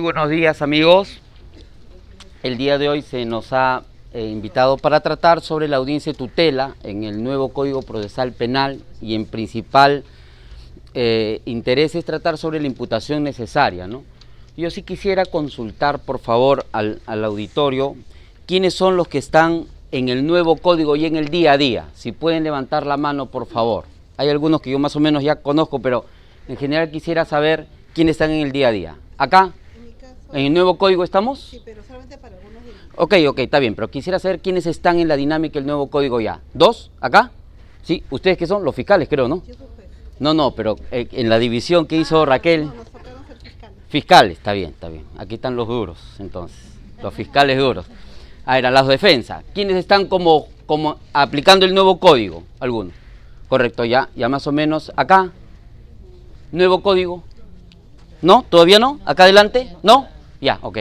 buenos días, amigos. El día de hoy se nos ha invitado para tratar sobre la audiencia de tutela en el nuevo Código Procesal Penal, y en principal interés es tratar sobre la imputación necesaria, ¿no? Yo sí quisiera consultar, por favor, al auditorio, quiénes son los que están en el nuevo código y en el día a día. Si pueden levantar la mano, por favor. Hay algunos que yo más o menos ya conozco, pero en general quisiera saber quiénes están en el día a día. ¿Acá? En mi caso, ¿En el nuevo código estamos? sí, pero solamente para algunos de ellos. Ok, está bien, pero quisiera saber quiénes están en la dinámica del nuevo código ya. ¿Dos? ¿Acá? Sí, ¿ustedes qué son? Los fiscales, creo, ¿no? Yo soy juez. No, pero en la división que hizo Raquel... No, nos tocaron ser fiscales. Fiscales, está bien. Aquí están los duros, entonces. Los fiscales duros. A ver, a las defensas. ¿Quiénes están como aplicando el nuevo código? Algunos. Correcto, ya más o menos. ¿Acá? ¿Nuevo código? ¿No? ¿Todavía no? ¿Acá adelante? ¿No? Ya, ok.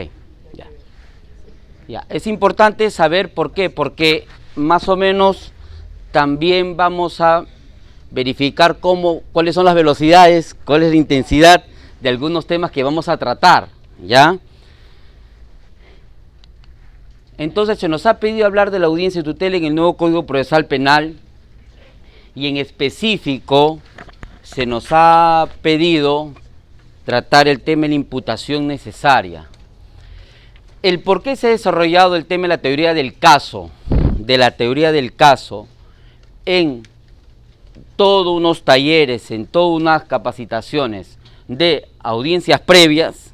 Ya. Es importante saber por qué, porque más o menos también vamos a verificar cuáles son las velocidades, cuál es la intensidad de algunos temas que vamos a tratar, ¿ya? Entonces se nos ha pedido hablar de la audiencia de tutela en el nuevo Código Procesal Penal, y en específico se nos ha pedido tratar el tema de la imputación necesaria. El por qué se ha desarrollado el tema de la teoría del caso, en todos unos talleres, en todas unas capacitaciones de audiencias previas,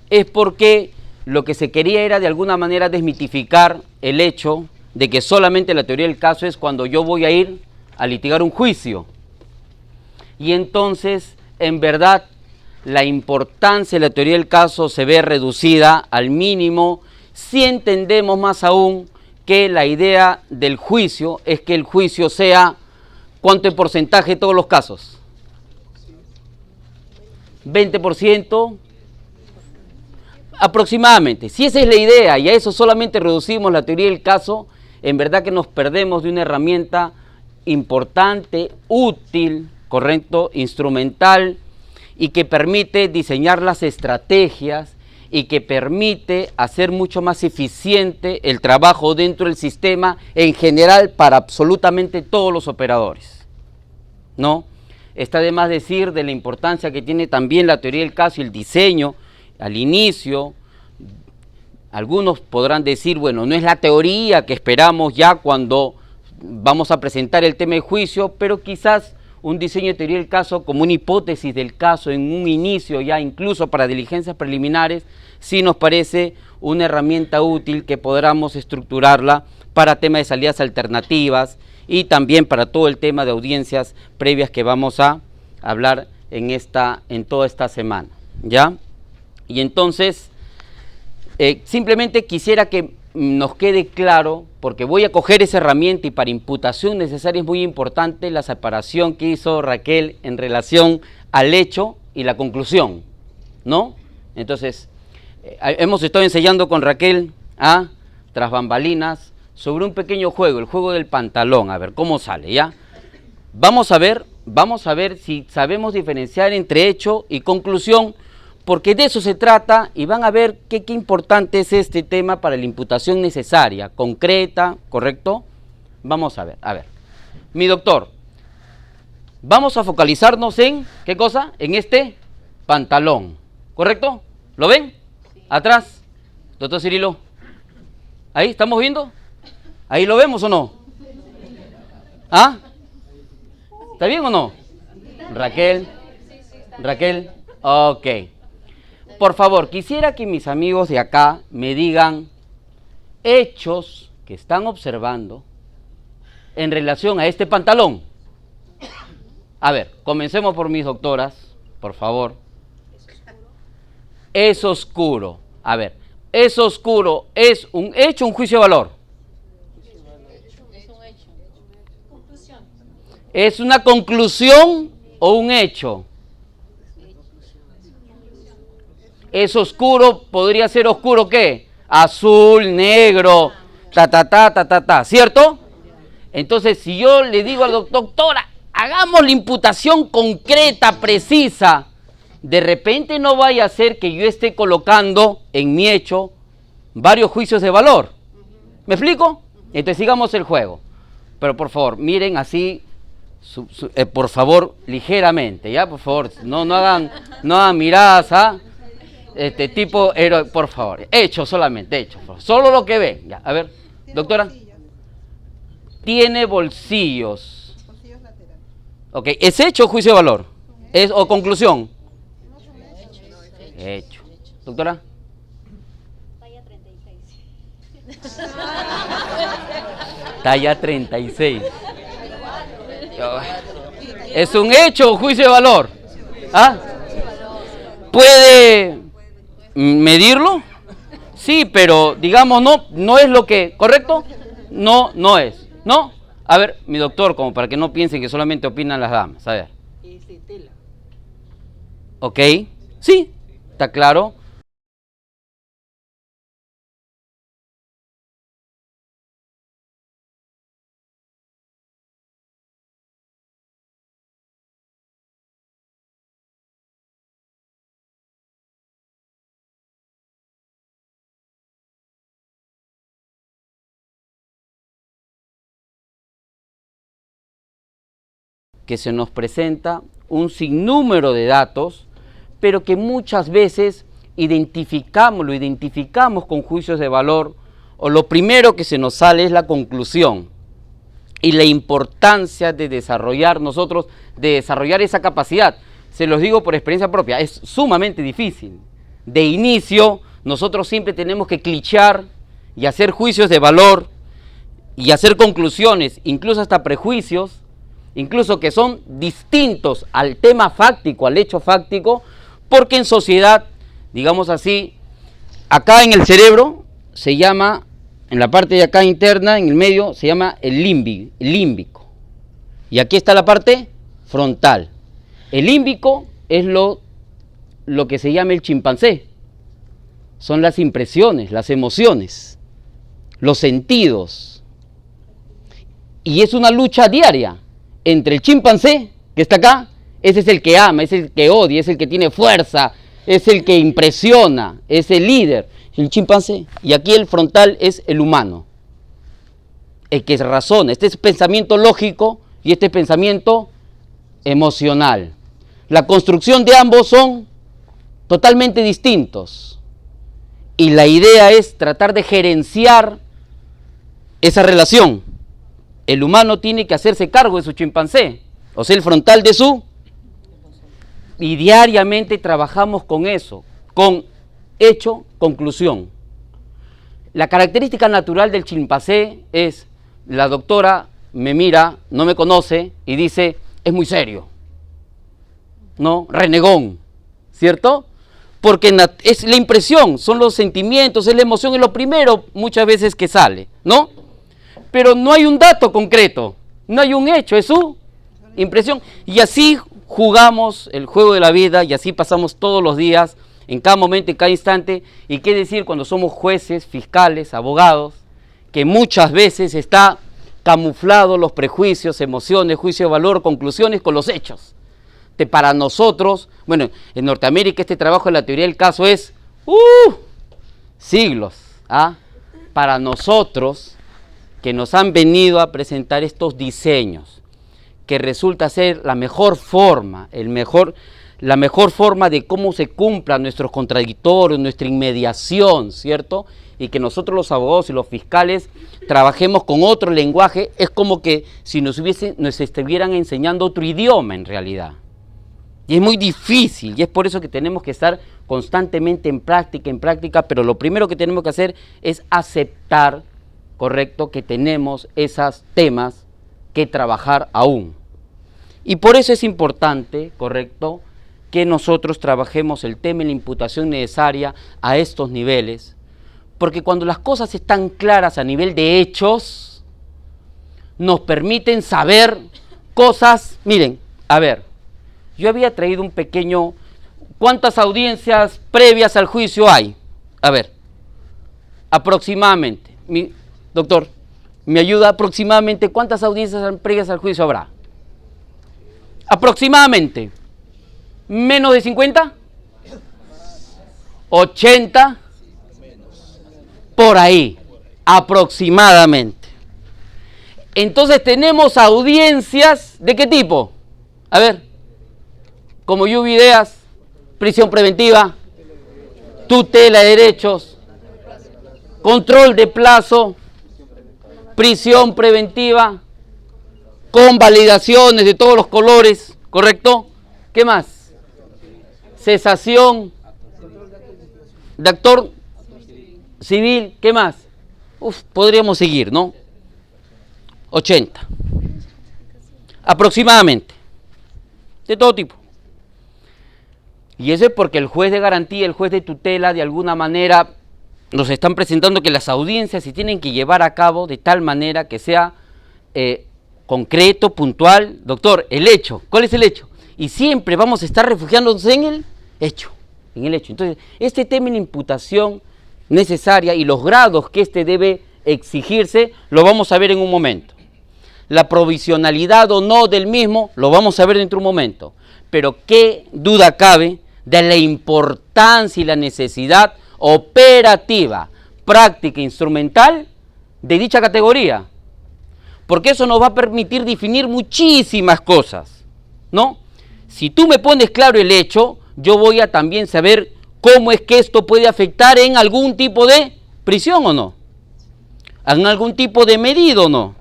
es porque lo que se quería era de alguna manera desmitificar el hecho de que solamente la teoría del caso es cuando yo voy a ir a litigar un juicio. Y entonces, en verdad, la importancia de la teoría del caso se ve reducida al mínimo si entendemos más aún que la idea del juicio es que el juicio sea ¿cuánto en porcentaje de todos los casos? 20% aproximadamente. Si esa es la idea y a eso solamente reducimos la teoría del caso, en verdad que nos perdemos de una herramienta importante, útil, correcto, instrumental, y que permite diseñar las estrategias y que permite hacer mucho más eficiente el trabajo dentro del sistema en general para absolutamente todos los operadores, ¿no? Está de más decir de la importancia que tiene también la teoría del caso y el diseño al inicio. Algunos podrán decir, bueno, no es la teoría que esperamos ya cuando vamos a presentar el tema de juicio, pero quizás un diseño de teoría del caso como una hipótesis del caso en un inicio, ya incluso para diligencias preliminares, sí nos parece una herramienta útil que podamos estructurarla para temas de salidas alternativas y también para todo el tema de audiencias previas que vamos a hablar en toda esta semana, ¿ya? Y entonces, simplemente quisiera que nos quede claro, porque voy a coger esa herramienta y para imputación necesaria es muy importante la separación que hizo Raquel en relación al hecho y la conclusión, ¿no? Entonces, hemos estado enseñando con Raquel tras bambalinas sobre un pequeño juego, el juego del pantalón, a ver cómo sale, ¿ya? Vamos a ver si sabemos diferenciar entre hecho y conclusión, porque de eso se trata, y van a ver qué importante es este tema para la imputación necesaria, concreta, ¿correcto? Vamos a ver. Mi doctor, vamos a focalizarnos en, ¿qué cosa? En este pantalón, ¿correcto? ¿Lo ven? Atrás, doctor Cirilo. ¿Ahí estamos viendo? ¿Ahí lo vemos o no? ¿Está bien o no? Raquel, ok. Por favor, quisiera que mis amigos de acá me digan hechos que están observando en relación a este pantalón. A ver, comencemos por mis doctoras, por favor. Es oscuro. A ver, ¿es oscuro? ¿Es un hecho o un juicio de valor? ¿Es una conclusión o un hecho? Es oscuro, podría ser oscuro, ¿qué? Azul, negro, ¿cierto? Entonces, si yo le digo al doctora, hagamos la imputación concreta, precisa, de repente no vaya a ser que yo esté colocando en mi hecho varios juicios de valor. ¿Me explico? Entonces sigamos el juego. Pero por favor, miren así, por favor, ligeramente, ¿ya? Por favor, no hagan miradas, ¿ah? Tipo héroe, por favor. Hecho solamente, hecho. Solo lo que ven. Ya, a ver, doctora. Tiene bolsillos. Bolsillos laterales. Ok, ¿es hecho o juicio de valor? ¿O conclusión? Hecho. Doctora. Talla 36. Talla 36. ¿Es un hecho o juicio de valor? ¿Ah? ¿Puede medirlo? Sí, pero digamos no es lo que, ¿correcto? No es, ¿no? A ver, mi doctor, como para que no piensen que solamente opinan las damas, a ver. Ok, sí, está claro. Que se nos presenta un sinnúmero de datos, pero que muchas veces lo identificamos con juicios de valor, o lo primero que se nos sale es la conclusión y la importancia de desarrollar esa capacidad. Se los digo por experiencia propia, es sumamente difícil. De inicio, nosotros siempre tenemos que clichear y hacer juicios de valor y hacer conclusiones, incluso hasta prejuicios, incluso que son distintos al tema fáctico, al hecho fáctico, porque en sociedad, digamos así, acá en el cerebro se llama, en la parte de acá interna, en el medio, se llama el límbico. Y aquí está la parte frontal. El límbico es lo que se llama el chimpancé. Son las impresiones, las emociones, los sentidos. Y es una lucha diaria entre el chimpancé, que está acá, ese es el que ama, es el que odia, es el que tiene fuerza, es el que impresiona, es el líder, el chimpancé. Y aquí el frontal es el humano, el que razona. Este es pensamiento lógico y este es pensamiento emocional. La construcción de ambos son totalmente distintos. Y la idea es tratar de gerenciar esa relación. El humano tiene que hacerse cargo de su chimpancé, o sea, el frontal de su... Y diariamente trabajamos con eso, con hecho, conclusión. La característica natural del chimpancé es, la doctora me mira, no me conoce y dice, es muy serio, ¿no? Renegón, ¿cierto? Porque es la impresión, son los sentimientos, es la emoción, es lo primero muchas veces que sale, ¿no? Pero no hay un dato concreto, no hay un hecho, es su impresión. Y así jugamos el juego de la vida y así pasamos todos los días, en cada momento, en cada instante. Y qué decir cuando somos jueces, fiscales, abogados, que muchas veces está camuflado los prejuicios, emociones, juicio de valor, conclusiones con los hechos. Para nosotros, bueno, en Norteamérica este trabajo de la teoría del caso es siglos. ¿Ah? Para nosotros, que nos han venido a presentar estos diseños, que resulta ser la mejor forma, la mejor forma de cómo se cumplan nuestros contradictorios, nuestra inmediación, ¿cierto? Y que nosotros los abogados y los fiscales trabajemos con otro lenguaje, es como que si nos estuvieran enseñando otro idioma en realidad. Y es muy difícil, y es por eso que tenemos que estar constantemente en práctica, pero lo primero que tenemos que hacer es aceptar, correcto, que tenemos esos temas que trabajar aún. Y por eso es importante, correcto, que nosotros trabajemos el tema y la imputación necesaria a estos niveles, porque cuando las cosas están claras a nivel de hechos, nos permiten saber cosas. Miren, a ver, yo había traído un pequeño, ¿cuántas audiencias previas al juicio hay? A ver, aproximadamente. Doctor, ¿me ayuda aproximadamente cuántas audiencias previas al juicio habrá? Aproximadamente. ¿Menos de 50? 80, por ahí, aproximadamente. Entonces tenemos audiencias, ¿de qué tipo? A ver, como lluvia de ideas, prisión preventiva, tutela de derechos, control de plazo, prisión preventiva, con validaciones de todos los colores, ¿correcto? ¿Qué más? Cesación de actor civil, ¿qué más? Podríamos seguir, ¿no? 80. Aproximadamente. De todo tipo. Y eso es porque el juez de garantía, el juez de tutela, de alguna manera nos están presentando que las audiencias se tienen que llevar a cabo de tal manera que sea concreto, puntual. Doctor, el hecho, ¿cuál es el hecho? Y siempre vamos a estar refugiándonos en el hecho, en el hecho. Entonces, este tema de imputación necesaria y los grados que debe exigirse, lo vamos a ver en un momento. La provisionalidad o no del mismo, lo vamos a ver dentro de un momento. Pero qué duda cabe de la importancia y la necesidad operativa, práctica, instrumental de dicha categoría. Porque eso nos va a permitir definir muchísimas cosas, ¿no? Si tú me pones claro el hecho, yo voy a también saber cómo es que esto puede afectar en algún tipo de prisión o no, en algún tipo de medida o no,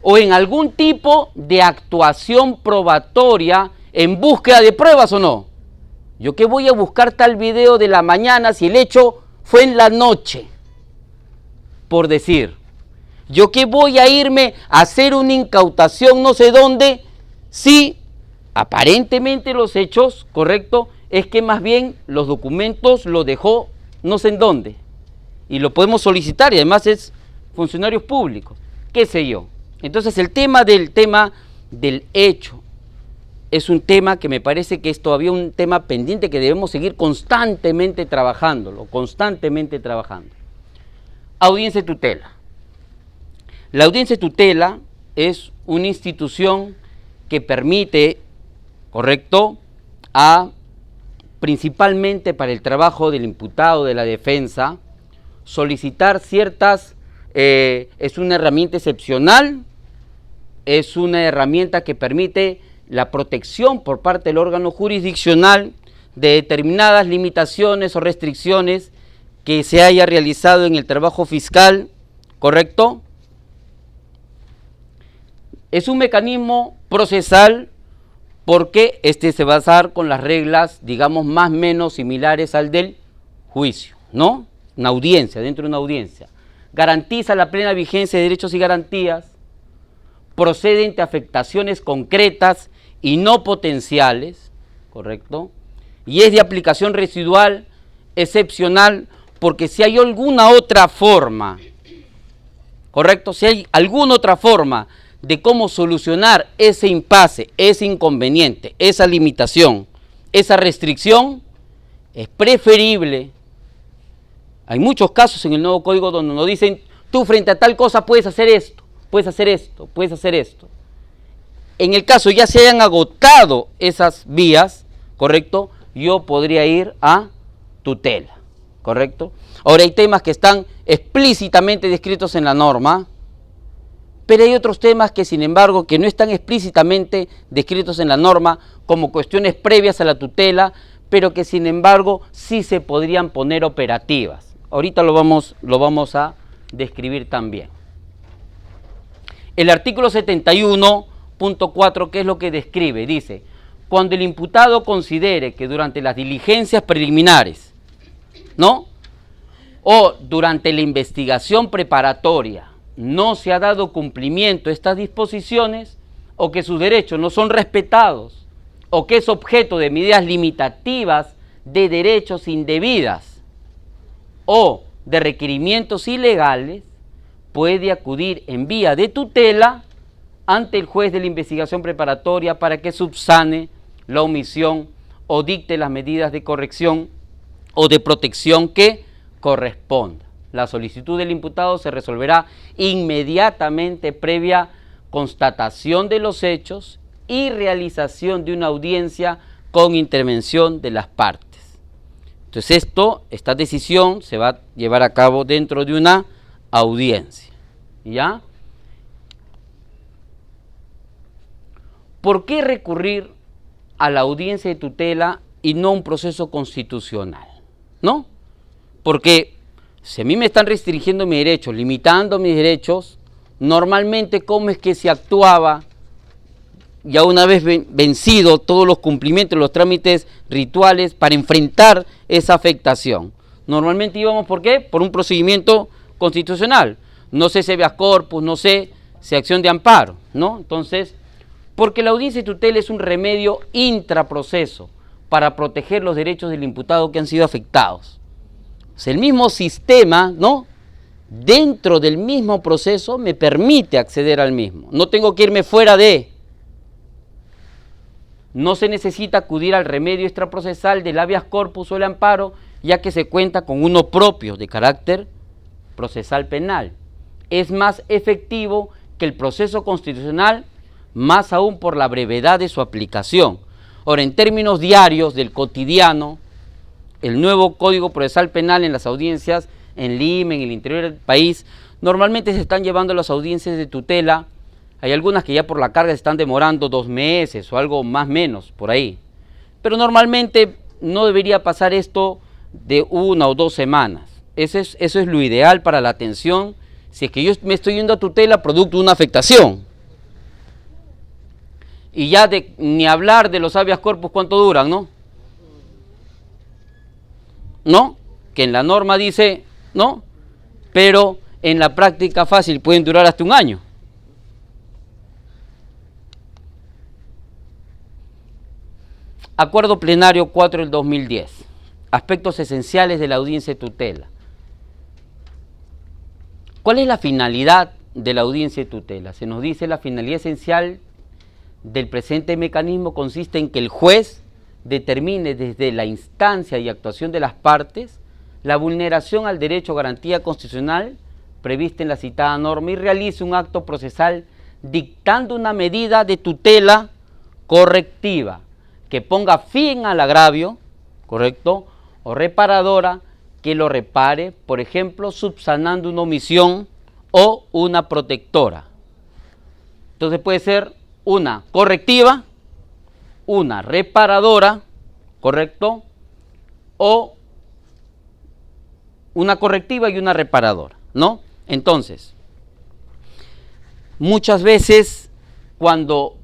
o en algún tipo de actuación probatoria en búsqueda de pruebas o no. Yo que voy a buscar tal video de la mañana si el hecho fue en la noche, por decir. Yo que voy a irme a hacer una incautación no sé dónde, si aparentemente los hechos, correcto, es que más bien los documentos los dejó no sé en dónde. Y lo podemos solicitar y además es funcionarios públicos, qué sé yo. Entonces el tema del hecho es un tema que me parece que es todavía un tema pendiente que debemos seguir constantemente trabajándolo, Audiencia de tutela. La audiencia de tutela es una institución que permite, correcto, principalmente para el trabajo del imputado, de la defensa, solicitar ciertas, es una herramienta excepcional, es una herramienta que permite la protección por parte del órgano jurisdiccional de determinadas limitaciones o restricciones que se haya realizado en el trabajo fiscal, ¿correcto? Es un mecanismo procesal porque se va a basar con las reglas, digamos, más o menos similares al del juicio, ¿no? Una audiencia, dentro de una audiencia. Garantiza la plena vigencia de derechos y garantías, procede ante afectaciones concretas y no potenciales, ¿correcto? Y es de aplicación residual, excepcional, porque si hay alguna otra forma, ¿correcto? Si hay alguna otra forma de cómo solucionar ese impasse, ese inconveniente, esa limitación, esa restricción, es preferible. Hay muchos casos en el nuevo código donde nos dicen, tú frente a tal cosa puedes hacer esto, puedes hacer esto, puedes hacer esto. En el caso ya se hayan agotado esas vías, ¿correcto? Yo podría ir a tutela, ¿correcto? Ahora hay temas que están explícitamente descritos en la norma, pero hay otros temas que, sin embargo, que no están explícitamente descritos en la norma como cuestiones previas a la tutela, pero que, sin embargo, sí se podrían poner operativas. Ahorita lo vamos a describir también. El artículo 71.4, ¿qué es lo que describe? Dice, cuando el imputado considere que durante las diligencias preliminares, ¿no?, o durante la investigación preparatoria, no se ha dado cumplimiento a estas disposiciones, o que sus derechos no son respetados, o que es objeto de medidas limitativas de derechos indebidas, o de requerimientos ilegales, puede acudir en vía de tutela ante el juez de la investigación preparatoria para que subsane la omisión o dicte las medidas de corrección o de protección que corresponda. La solicitud del imputado se resolverá inmediatamente previa constatación de los hechos y realización de una audiencia con intervención de las partes. Entonces esta decisión se va a llevar a cabo dentro de una audiencia. ¿Ya? ¿Por qué recurrir a la audiencia de tutela y no a un proceso constitucional? ¿No? Porque si a mí me están restringiendo mis derechos, limitando mis derechos, normalmente ¿cómo es que se actuaba ya una vez vencido todos los cumplimientos, los trámites rituales para enfrentar esa afectación? Normalmente íbamos, ¿por qué? Por un procedimiento constitucional. No sé si habeas corpus, no sé si acción de amparo, ¿no? Entonces, porque la audiencia de tutela es un remedio intraproceso para proteger los derechos del imputado que han sido afectados. O sea, el mismo sistema, ¿no?, dentro del mismo proceso me permite acceder al mismo. No tengo que irme fuera de. No se necesita acudir al remedio extraprocesal del habeas corpus o el amparo, ya que se cuenta con uno propio de carácter procesal penal. Es más efectivo que el proceso constitucional, más aún por la brevedad de su aplicación. Ahora, en términos diarios del cotidiano, el nuevo Código Procesal Penal en las audiencias en Lima, en el interior del país, normalmente se están llevando las audiencias de tutela. Hay algunas que ya por la carga se están demorando 2 meses o algo más menos, por ahí. Pero normalmente no debería pasar esto de 1 o 2 semanas. Eso es lo ideal para la atención, si es que yo me estoy yendo a tutela producto de una afectación. Y ya ni hablar de los habeas corpus, ¿cuánto duran, no? ¿No? Que en la norma dice, ¿no? Pero en la práctica fácil pueden durar hasta 1 año. Acuerdo Plenario 4 del 2010. Aspectos esenciales de la audiencia de tutela. ¿Cuál es la finalidad de la audiencia de tutela? Se nos dice la finalidad esencial del presente mecanismo consiste en que el juez determine desde la instancia y actuación de las partes la vulneración al derecho o garantía constitucional prevista en la citada norma y realice un acto procesal dictando una medida de tutela correctiva que ponga fin al agravio, ¿correcto?, o reparadora que lo repare, por ejemplo, subsanando una omisión o una protectora. Entonces puede ser una correctiva, una reparadora, ¿correcto?, o una correctiva y una reparadora, ¿no? Entonces, muchas veces cuando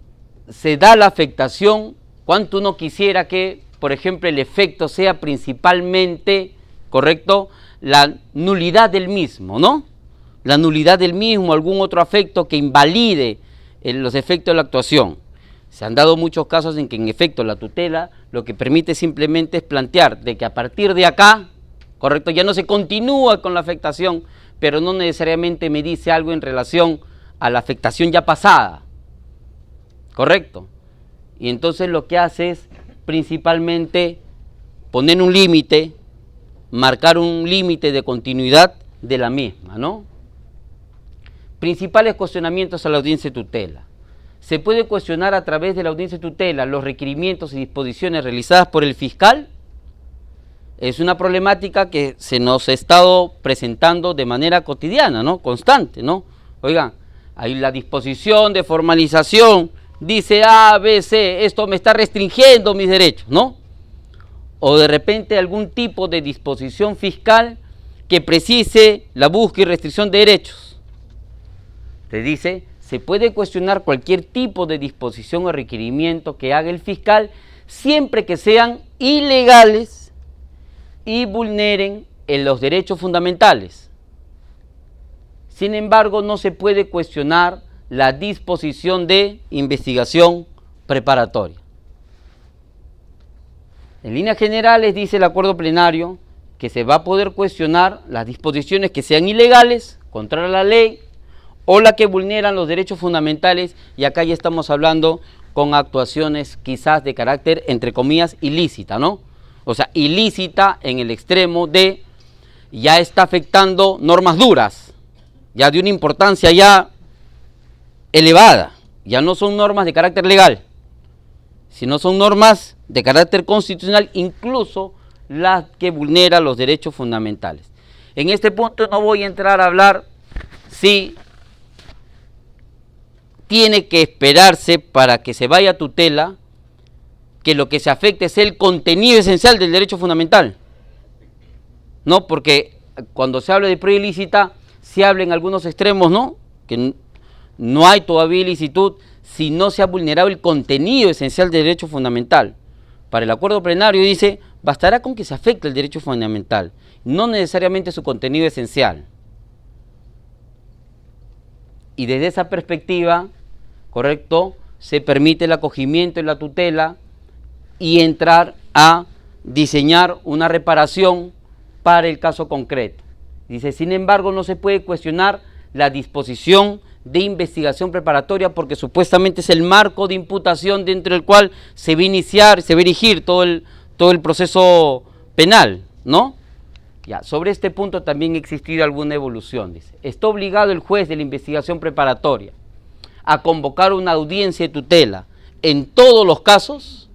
se da la afectación, cuánto uno quisiera que, por ejemplo, el efecto sea principalmente, ¿correcto?, la nulidad del mismo, ¿no? La nulidad del mismo, algún otro afecto que invalide los efectos de la actuación. Se han dado muchos casos en que en efecto la tutela lo que permite simplemente es plantear de que a partir de acá, ¿correcto?, ya no se continúa con la afectación, pero no necesariamente me dice algo en relación a la afectación ya pasada, ¿correcto? Y entonces lo que hace es principalmente poner un límite, marcar un límite de continuidad de la misma, ¿no? Principales cuestionamientos a la audiencia de tutela. ¿Se puede cuestionar a través de la audiencia de tutela los requerimientos y disposiciones realizadas por el fiscal? Es una problemática que se nos ha estado presentando de manera cotidiana, ¿no?, constante, ¿no? Oigan, hay la disposición de formalización, dice A, B, C, esto me está restringiendo mis derechos, ¿no? O de repente algún tipo de disposición fiscal que precise la búsqueda y restricción de derechos. Te dice, se puede cuestionar cualquier tipo de disposición o requerimiento que haga el fiscal siempre que sean ilegales y vulneren los derechos fundamentales. Sin embargo, no se puede cuestionar la disposición de investigación preparatoria. En líneas generales dice el acuerdo plenario que se va a poder cuestionar las disposiciones que sean ilegales, contra la ley, o las que vulneran los derechos fundamentales, y acá ya estamos hablando con actuaciones quizás de carácter, entre comillas, ilícita, ¿no? O sea, ilícita en el extremo de ya está afectando normas duras, ya de una importancia ya elevada, ya no son normas de carácter legal, sino son normas de carácter constitucional, incluso las que vulneran los derechos fundamentales. En este punto no voy a entrar a hablar si tiene que esperarse para que se vaya a tutela que lo que se afecte es el contenido esencial del derecho fundamental. No, porque cuando se habla de prueba ilícita, se habla en algunos extremos, ¿no? Que no hay todavía ilicitud si no se ha vulnerado el contenido esencial del derecho fundamental. Para el acuerdo plenario dice, bastará con que se afecte el derecho fundamental, no necesariamente su contenido esencial. Y desde esa perspectiva, correcto, se permite el acogimiento y la tutela y entrar a diseñar una reparación para el caso concreto. Dice, sin embargo, no se puede cuestionar la disposición de investigación preparatoria porque supuestamente es el marco de imputación dentro del cual se va a iniciar, se va a dirigir todo el proceso penal, ¿no? Ya, sobre este punto también ha existido alguna evolución, dice. Está obligado el juez de la investigación preparatoria a convocar una audiencia de tutela en todos los casos,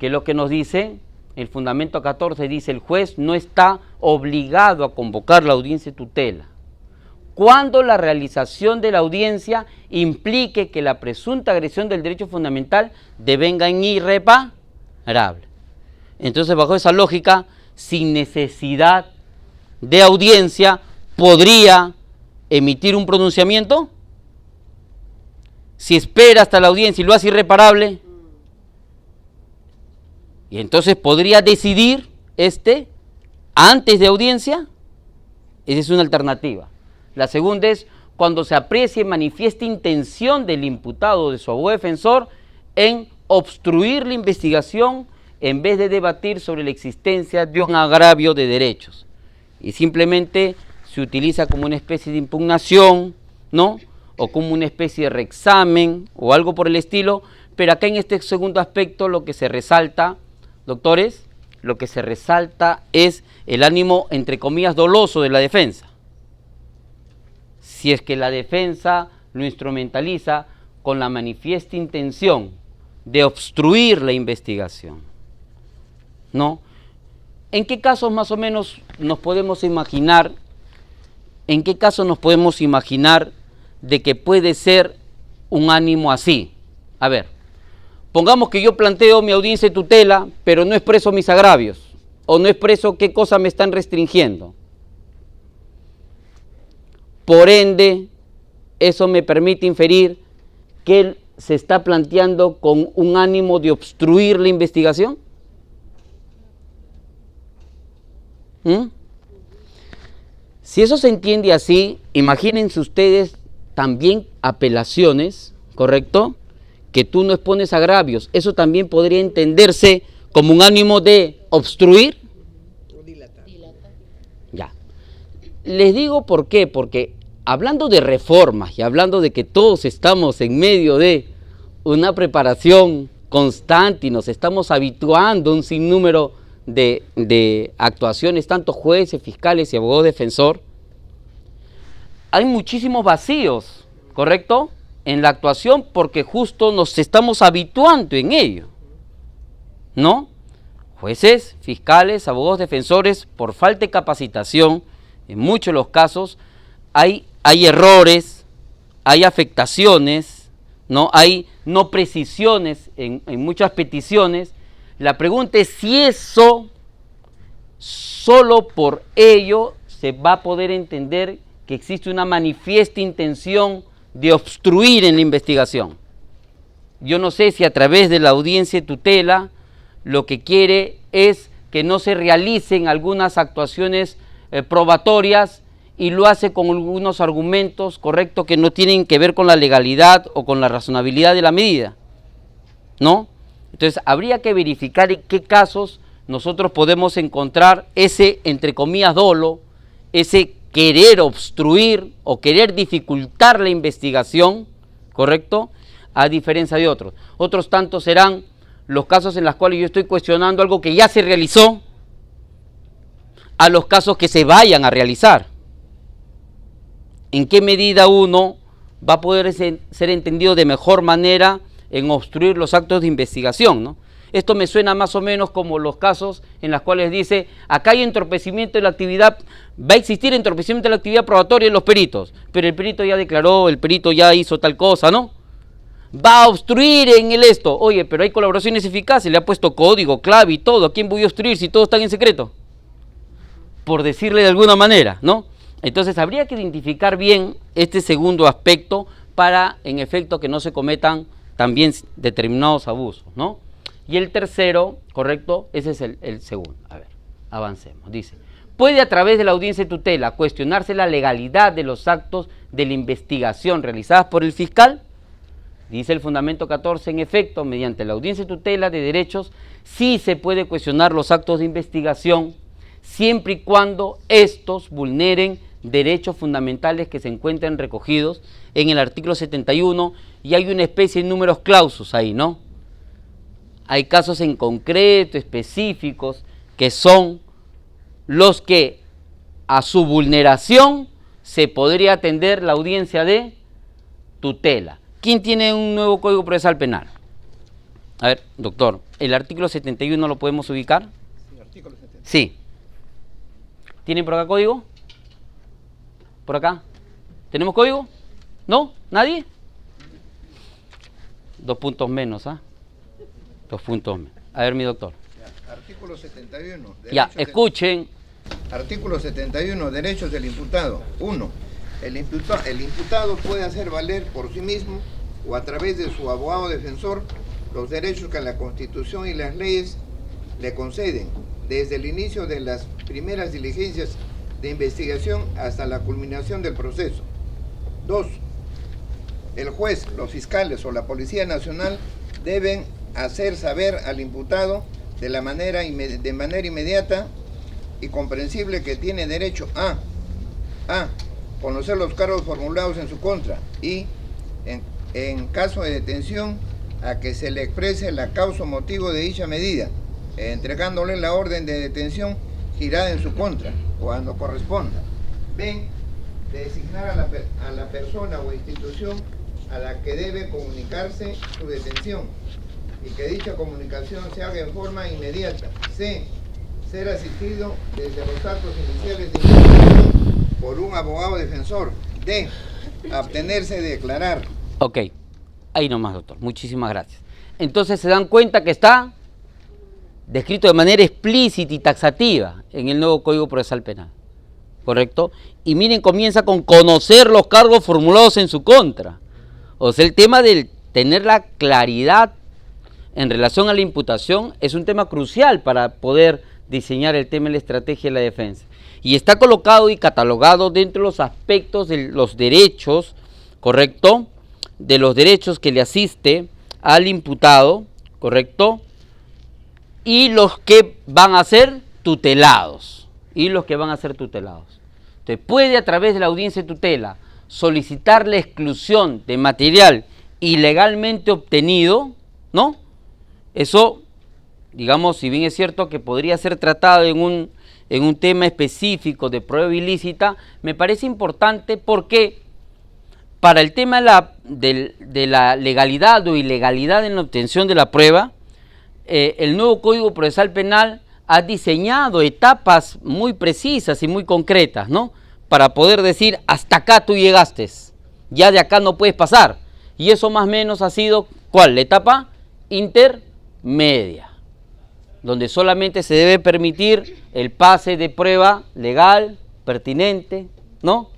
que es lo que nos dice el fundamento 14, dice el juez no está obligado a convocar la audiencia de tutela cuando la realización de la audiencia implique que la presunta agresión del derecho fundamental devenga irreparable. Entonces, bajo esa lógica, sin necesidad de audiencia, ¿podría emitir un pronunciamiento? Si espera hasta la audiencia y lo hace irreparable, y entonces podría decidir antes de audiencia. Esa es una alternativa. La segunda es cuando se aprecie y manifieste intención del imputado o de su abogado defensor en obstruir la investigación en vez de debatir sobre la existencia de un agravio de derechos. Y simplemente se utiliza como una especie de impugnación, ¿no? O como una especie de reexamen o algo por el estilo, pero acá en este segundo aspecto lo que se resalta, doctores, lo que se resalta es el ánimo, entre comillas, doloso de la defensa. Si es que la defensa lo instrumentaliza con la manifiesta intención de obstruir la investigación, ¿no? ¿En qué casos más o menos nos podemos imaginar, de que puede ser un ánimo así? A ver, pongamos que yo planteo mi audiencia de tutela, pero no expreso mis agravios, o no expreso qué cosas me están restringiendo. Por ende, eso me permite inferir que él se está planteando con un ánimo de obstruir la investigación. Si eso se entiende así, imagínense ustedes también apelaciones, ¿correcto?, que tú no expones agravios. Eso también podría entenderse como un ánimo de obstruir. Ya. Les digo por qué, porque hablando de reformas y hablando de que todos estamos en medio de una preparación constante y nos estamos habituando a un sinnúmero de actuaciones, tanto jueces, fiscales y abogados defensor, hay muchísimos vacíos, ¿correcto?, en la actuación porque justo nos estamos habituando en ello, ¿no? Jueces, fiscales, abogados defensores, por falta de capacitación, en muchos de los casos, hay errores, hay afectaciones, ¿no? Hay no precisiones en muchas peticiones. La pregunta es si eso, solo por ello, se va a poder entender que existe una manifiesta intención de obstruir en la investigación. Yo no sé si a través de la audiencia de tutela lo que quiere es que no se realicen algunas actuaciones probatorias y lo hace con algunos argumentos, correcto, que no tienen que ver con la legalidad o con la razonabilidad de la medida, ¿no? Entonces habría que verificar en qué casos nosotros podemos encontrar ese, entre comillas, dolo, ese querer obstruir o querer dificultar la investigación, ¿correcto?, a diferencia de otros. Otros tantos serán los casos en los cuales yo estoy cuestionando algo que ya se realizó, a los casos que se vayan a realizar. ¿En qué medida uno va a poder ser entendido de mejor manera en obstruir los actos de investigación, ¿no? Esto me suena más o menos como los casos en los cuales dice, acá hay entorpecimiento de la actividad, va a existir entorpecimiento de la actividad probatoria en los peritos, pero el perito ya declaró, el perito ya hizo tal cosa, ¿no? Va a obstruir en el esto. Oye, pero hay colaboraciones eficaces, le ha puesto código, clave y todo. ¿A quién voy a obstruir si todos están en secreto? Por decirle de alguna manera, ¿no? Entonces habría que identificar bien este segundo aspecto para, en efecto, que no se cometan también determinados abusos, ¿no? Y el tercero, correcto, ese es el segundo. A ver, avancemos. Dice, puede a través de la audiencia de tutela cuestionarse la legalidad de los actos de la investigación realizadas por el fiscal. Dice el fundamento 14, en efecto, mediante la audiencia de tutela de derechos, sí se puede cuestionar los actos de investigación, siempre y cuando estos vulneren derechos fundamentales que se encuentran recogidos en el artículo 71, y hay una especie de números clausus ahí, ¿no? Hay casos en concreto, específicos, que son los que a su vulneración se podría atender la audiencia de tutela. ¿Quién tiene un nuevo Código Procesal Penal? A ver, doctor, ¿el artículo 71 lo podemos ubicar? Sí, artículo 71. Sí. ¿Tienen por acá código? ¿Por acá? ¿Tenemos código? ¿No? ¿Nadie? 2 puntos menos, ¿ah? 2 puntos menos. A ver, mi doctor. Ya, artículo 71. Ya, escuchen. Artículo 71, derechos del imputado. 1. El imputado puede hacer valer por sí mismo o a través de su abogado defensor los derechos que la Constitución y las leyes le conceden, desde el inicio de las primeras diligencias de investigación hasta la culminación del proceso. 2. El juez, los fiscales o la Policía Nacional deben hacer saber al imputado de manera inmediata y comprensible que tiene derecho a conocer los cargos formulados en su contra y, en caso de detención, a que se le exprese la causa o motivo de dicha medida, entregándole la orden de detención girada en su contra, cuando corresponda. B. Designar a la persona o institución a la que debe comunicarse su detención y que dicha comunicación se haga en forma inmediata. C. Ser asistido desde los actos iniciales de investigación por un abogado defensor. D. Abstenerse de declarar. Ok, ahí nomás, doctor. Muchísimas gracias. Entonces se dan cuenta que está descrito de manera explícita y taxativa en el nuevo Código Procesal Penal, ¿correcto? Y miren, comienza con conocer los cargos formulados en su contra. O sea, el tema del tener la claridad en relación a la imputación es un tema crucial para poder diseñar el tema de la estrategia de la defensa. Y está colocado y catalogado dentro de los aspectos de los derechos, ¿correcto? De los derechos que le asiste al imputado, ¿correcto? Y los que van a ser tutelados. Entonces puede a través de la audiencia de tutela solicitar la exclusión de material ilegalmente obtenido, ¿no? Eso, digamos, si bien es cierto que podría ser tratado en un tema específico de prueba ilícita, me parece importante porque para el tema de la legalidad o ilegalidad en la obtención de la prueba, el nuevo Código Procesal Penal ha diseñado etapas muy precisas y muy concretas, ¿no? Para poder decir, hasta acá tú llegaste, ya de acá no puedes pasar. Y eso más o menos ha sido, ¿cuál? La etapa intermedia, donde solamente se debe permitir el pase de prueba legal, pertinente, ¿no?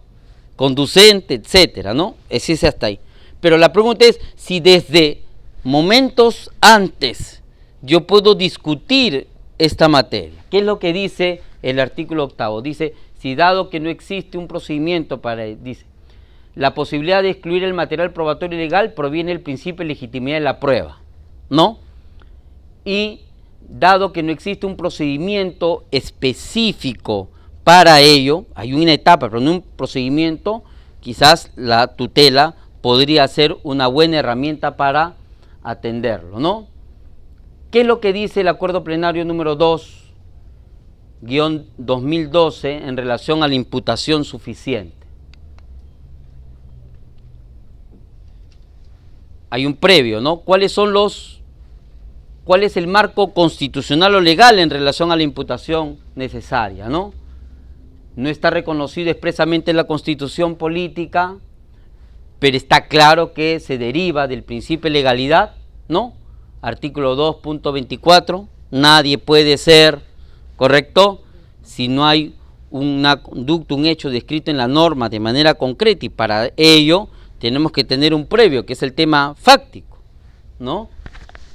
Conducente, etcétera, ¿no? Es ese hasta ahí. Pero la pregunta es si desde momentos antes yo puedo discutir esta materia. ¿Qué es lo que dice el artículo 8? Dice, si dado que no existe un procedimiento para, dice, la posibilidad de excluir el material probatorio ilegal proviene del principio de legitimidad de la prueba, ¿no? Y dado que no existe un procedimiento específico para ello, hay una etapa, pero no un procedimiento, quizás la tutela podría ser una buena herramienta para atenderlo, ¿no? ¿Qué es lo que dice el acuerdo plenario número 2-2012 en relación a la imputación suficiente? Hay un previo, ¿no? ¿Cuáles son los cuál es el marco constitucional o legal en relación a la imputación necesaria, ¿no? No está reconocido expresamente en la Constitución política, pero está claro que se deriva del principio de legalidad, ¿no? Artículo 2.24, nadie puede ser, ¿correcto?, si no hay una conducta, un hecho descrito en la norma de manera concreta, y para ello tenemos que tener un previo, que es el tema fáctico, ¿no?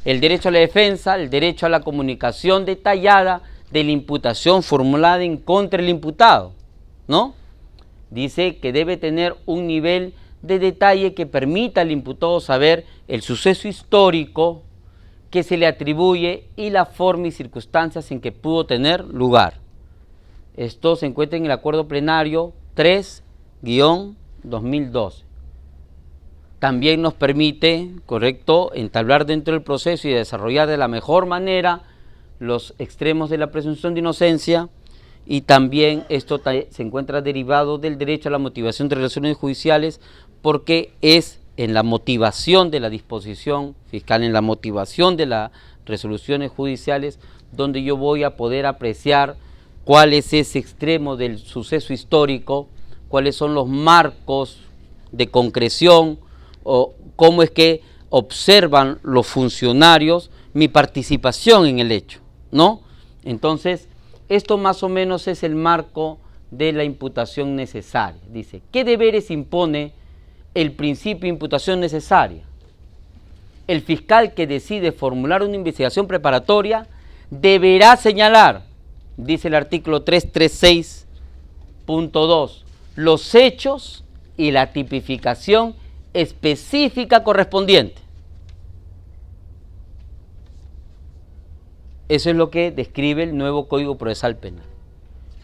El derecho a la defensa, el derecho a la comunicación detallada de la imputación formulada en contra del imputado, ¿no? Dice que debe tener un nivel de detalle que permita al imputado saber el suceso histórico que se le atribuye y la forma y circunstancias en que pudo tener lugar. Esto se encuentra en el acuerdo plenario 3-2012. También nos permite, correcto, entablar dentro del proceso y desarrollar de la mejor manera los extremos de la presunción de inocencia, y también esto se encuentra derivado del derecho a la motivación de relaciones judiciales, porque es en la motivación de la disposición fiscal, en la motivación de las resoluciones judiciales, donde yo voy a poder apreciar cuál es ese extremo del suceso histórico, cuáles son los marcos de concreción, o cómo es que observan los funcionarios mi participación en el hecho, ¿no? Entonces, esto más o menos es el marco de la imputación necesaria. Dice, ¿qué deberes impone el principio de imputación necesaria? El fiscal que decide formular una investigación preparatoria deberá señalar, dice el artículo 336.2, los hechos y la tipificación específica correspondiente. Eso es lo que describe el nuevo Código Procesal Penal.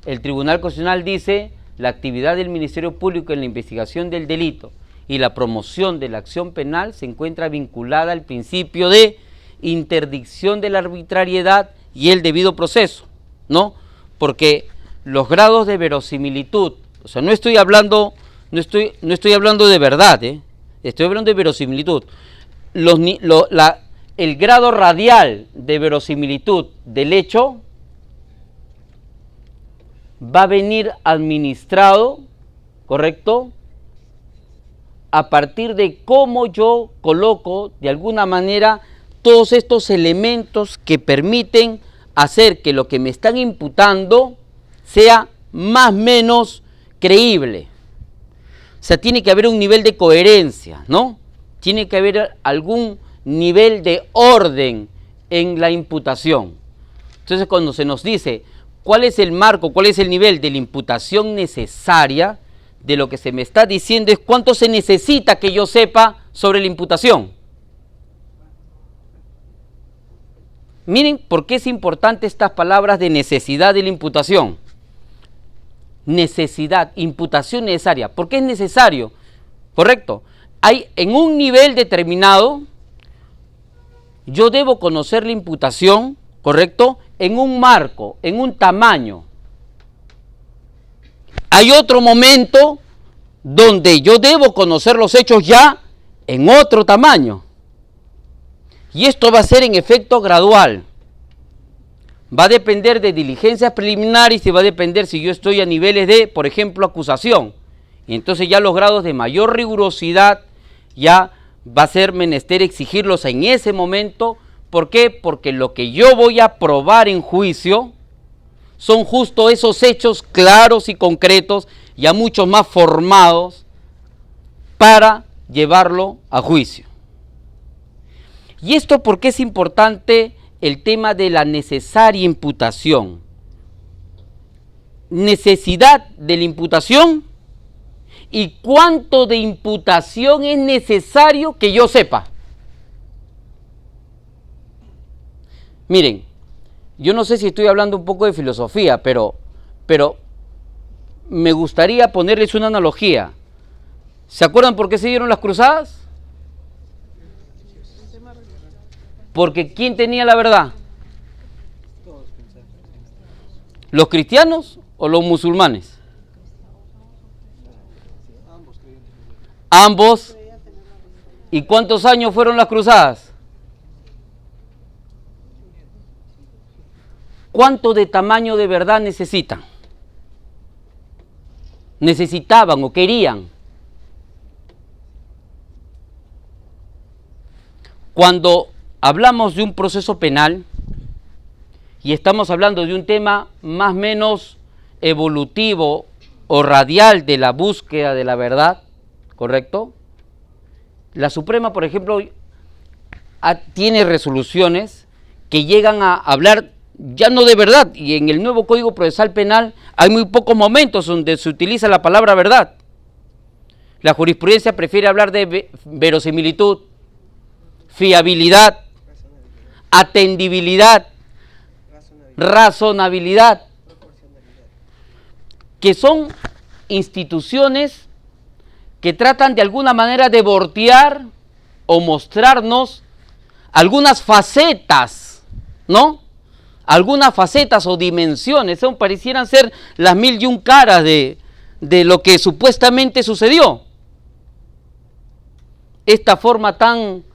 El Tribunal Constitucional dice, la actividad del Ministerio Público en la investigación del delito y la promoción de la acción penal se encuentra vinculada al principio de interdicción de la arbitrariedad y el debido proceso, ¿no? Porque los grados de verosimilitud, o sea, no estoy hablando de verdad, estoy hablando de verosimilitud. El grado radial de verosimilitud del hecho va a venir administrado, ¿correcto?, a partir de cómo yo coloco de alguna manera todos estos elementos que permiten hacer que lo que me están imputando sea más o menos creíble. O sea, tiene que haber un nivel de coherencia, ¿no? Tiene que haber algún nivel de orden en la imputación. Entonces, cuando se nos dice cuál es el marco, cuál es el nivel de la imputación necesaria, de lo que se me está diciendo es cuánto se necesita que yo sepa sobre la imputación. Miren por qué es importante estas palabras de necesidad de la imputación. Necesidad, imputación necesaria. ¿Por qué es necesario? Correcto. Hay en un nivel determinado, yo debo conocer la imputación, correcto, en un marco, en un tamaño. Hay otro momento donde yo debo conocer los hechos ya en otro tamaño. Y esto va a ser en efecto gradual. Va a depender de diligencias preliminares y va a depender si yo estoy a niveles de, por ejemplo, acusación. Y entonces ya los grados de mayor rigurosidad ya va a ser menester exigirlos en ese momento. ¿Por qué? Porque lo que yo voy a probar en juicio son justo esos hechos claros y concretos, ya muchos más formados, para llevarlo a juicio. ¿Y esto por qué es importante el tema de la necesaria imputación? Necesidad de la imputación y cuánto de imputación es necesario que yo sepa. Miren, yo no sé si estoy hablando un poco de filosofía, pero me gustaría ponerles una analogía. ¿Se acuerdan por qué se dieron las cruzadas? Porque ¿quién tenía la verdad? ¿Los cristianos o los musulmanes? Ambos. ¿Y cuántos años fueron las cruzadas? ¿cuánto de tamaño de verdad necesitan? Necesitaban o querían. Cuando hablamos de un proceso penal y estamos hablando de un tema más o menos evolutivo o radial de la búsqueda de la verdad, ¿correcto? La Suprema, por ejemplo, tiene resoluciones que llegan a hablar ya no de verdad, y en el nuevo Código Procesal Penal hay muy pocos momentos donde se utiliza la palabra verdad. La jurisprudencia prefiere hablar de verosimilitud, fiabilidad, atendibilidad, razonabilidad, que son instituciones que tratan de alguna manera de voltear o mostrarnos algunas facetas, ¿no? Algunas facetas o dimensiones, parecieran ser las 1001 caras de lo que supuestamente sucedió. Esta forma tan,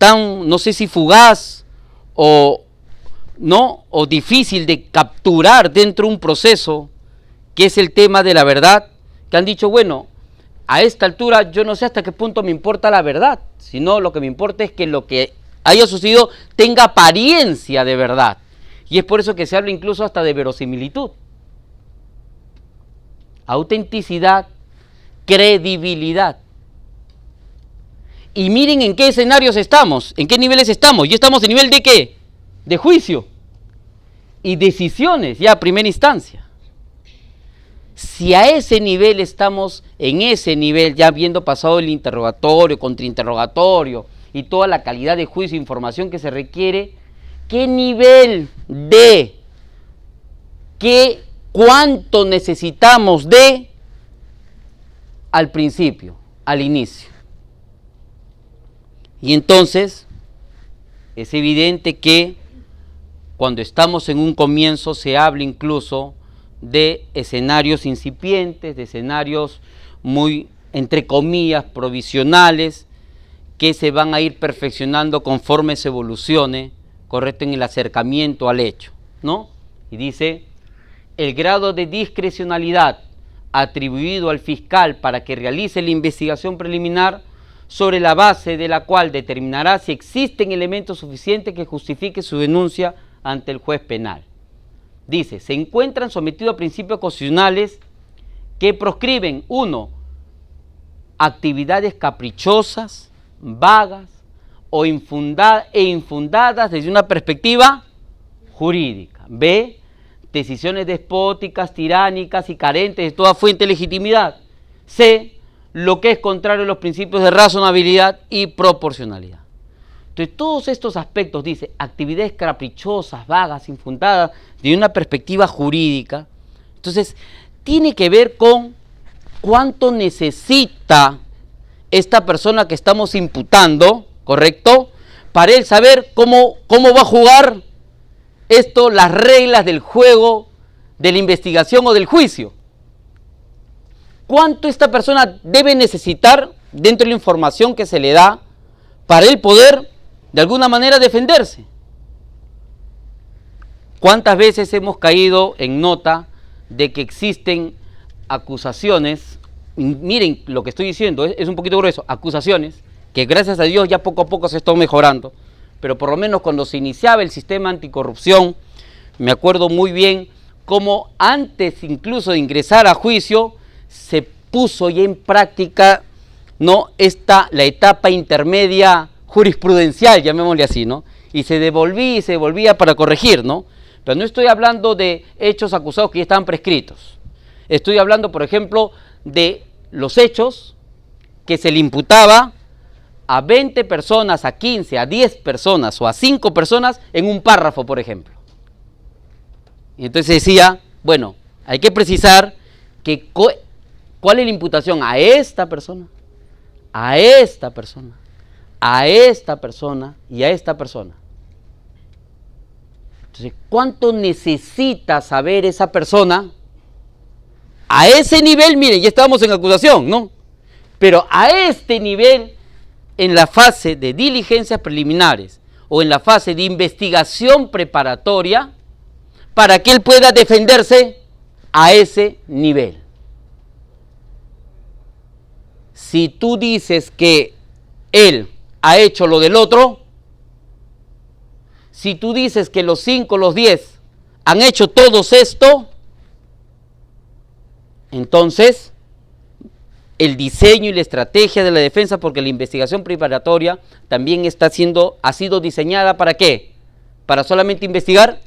no sé si fugaz o difícil de capturar dentro de un proceso, que es el tema de la verdad, que han dicho, bueno, a esta altura yo no sé hasta qué punto me importa la verdad, sino lo que me importa es que lo que haya sucedido tenga apariencia de verdad. Y es por eso que se habla incluso hasta de verosimilitud, autenticidad, credibilidad. Y miren en qué escenarios estamos, en qué niveles estamos. Y estamos en nivel de ¿qué? De juicio y decisiones ya a primera instancia. Si a ese nivel estamos, en ese nivel, ya habiendo pasado el interrogatorio, contrainterrogatorio y toda la calidad de juicio e información que se requiere, ¿qué nivel de, cuánto necesitamos de al principio, al inicio? Y entonces, es evidente que cuando estamos en un comienzo se habla incluso de escenarios incipientes, de escenarios muy, entre comillas, provisionales, que se van a ir perfeccionando conforme se evolucione, correcto, en el acercamiento al hecho, ¿no? Y dice, el grado de discrecionalidad atribuido al fiscal para que realice la investigación preliminar, sobre la base de la cual determinará si existen elementos suficientes que justifique su denuncia ante el juez penal. Dice, se encuentran sometidos a principios constitucionales que proscriben, 1, actividades caprichosas, vagas o infundadas desde una perspectiva jurídica. B, decisiones despóticas, tiránicas y carentes de toda fuente de legitimidad. C, lo que es contrario a los principios de razonabilidad y proporcionalidad. Entonces, todos estos aspectos, dice, actividades caprichosas, vagas, infundadas, de una perspectiva jurídica, entonces, tiene que ver con cuánto necesita esta persona que estamos imputando, ¿correcto?, para él saber cómo va a jugar esto, las reglas del juego, de la investigación o del juicio. ¿Cuánto esta persona debe necesitar dentro de la información que se le da para él poder de alguna manera defenderse? ¿Cuántas veces hemos caído en nota de que existen acusaciones? Miren lo que estoy diciendo, es un poquito grueso, acusaciones que gracias a Dios ya poco a poco se están mejorando, pero por lo menos cuando se iniciaba el sistema anticorrupción, me acuerdo muy bien cómo antes incluso de ingresar a juicio, se puso ya en práctica, ¿no?, la etapa intermedia jurisprudencial, llamémosle así, ¿no? Y se devolvía para corregir, ¿no? Pero no estoy hablando de hechos acusados que ya estaban prescritos. Estoy hablando, por ejemplo, de los hechos que se le imputaba a 20 personas, a 15, a 10 personas o a 5 personas en un párrafo, por ejemplo. Y entonces decía, bueno, hay que precisar que ¿cuál es la imputación? A esta persona, a esta persona, a esta persona y a esta persona. Entonces, ¿cuánto necesita saber esa persona? A ese nivel, miren, ya estábamos en acusación, ¿no? Pero a este nivel, en la fase de diligencias preliminares o en la fase de investigación preparatoria, para que él pueda defenderse a ese nivel. Si tú dices que él ha hecho lo del otro, si tú dices que los 5, los 10 han hecho todos esto, entonces el diseño y la estrategia de la defensa, porque la investigación preparatoria también ha sido diseñada ¿para qué? ¿Para solamente investigar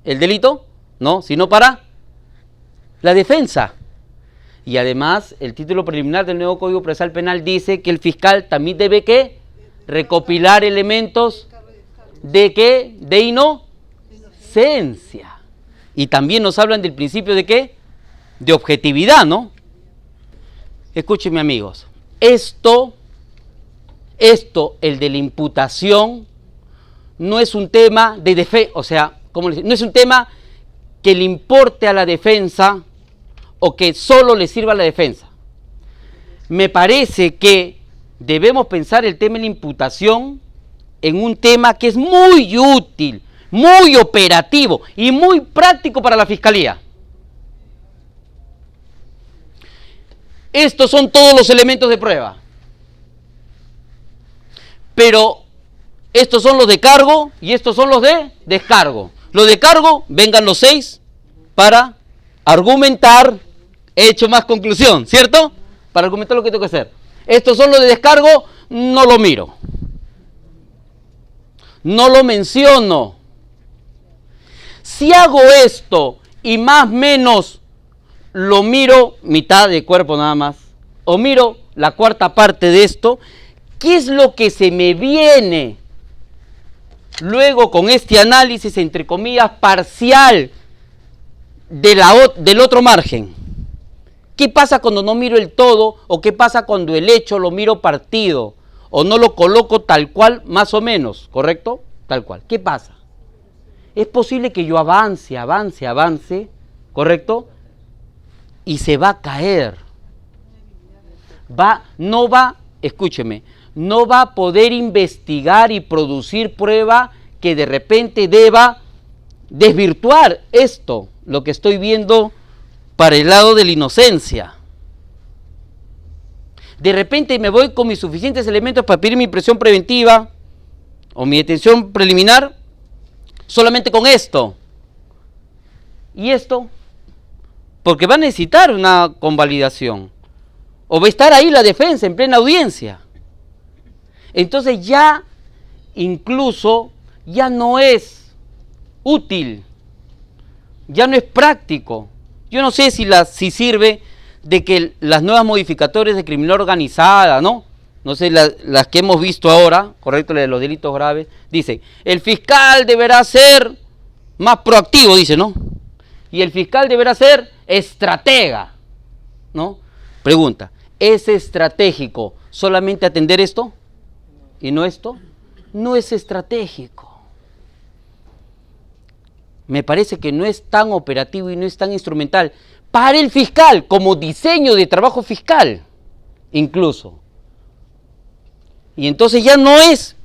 el delito? No, sino para la defensa. Y además, el título preliminar del nuevo Código Procesal Penal dice que el fiscal también debe ¿qué? Recopilar elementos de ¿qué? De inocencia. Y también nos hablan del principio de ¿qué? De objetividad, ¿no? Escúchenme, amigos. Esto, el de la imputación, no es un tema de defensa, o sea, ¿cómo les digo? No es un tema que le importe a la defensa o que solo le sirva a la defensa. Me parece que debemos pensar el tema de la imputación en un tema que es muy útil, muy operativo y muy práctico para la Fiscalía. Estos son todos los elementos de prueba. Pero estos son los de cargo y estos son los de descargo. Los de cargo, vengan los 6 para argumentar, hecho más conclusión, ¿cierto? Para argumentar lo que tengo que hacer. Estos son los de descargo, no lo miro. No lo menciono. Si hago esto y más o menos lo miro mitad de cuerpo nada más, o miro la cuarta parte de esto, ¿qué es lo que se me viene luego con este análisis, entre comillas, parcial del otro margen? ¿Qué pasa cuando no miro el todo? ¿O qué pasa cuando el hecho lo miro partido? ¿O no lo coloco tal cual, más o menos? ¿Correcto? Tal cual. ¿Qué pasa? Es posible que yo avance, ¿correcto? Y se va a caer. Escúcheme, no va a poder investigar y producir prueba que de repente deba desvirtuar esto, lo que estoy viendo para el lado de la inocencia. De repente me voy con mis suficientes elementos para pedir mi prisión preventiva o mi detención preliminar solamente con esto. ¿Y esto? Porque va a necesitar una convalidación. O va a estar ahí la defensa en plena audiencia. Entonces ya incluso ya no es útil, ya no es práctico. Yo no sé si sirve de que las nuevas modificatorias de criminalidad organizada, ¿no? No sé, las que hemos visto ahora, correcto, las de los delitos graves, dice, el fiscal deberá ser más proactivo, dice, ¿no? Y el fiscal deberá ser estratega, ¿no? Pregunta, ¿es estratégico solamente atender esto y no esto? No es estratégico. Me parece que no es tan operativo y no es tan instrumental para el fiscal como diseño de trabajo fiscal, incluso. Y entonces ya no es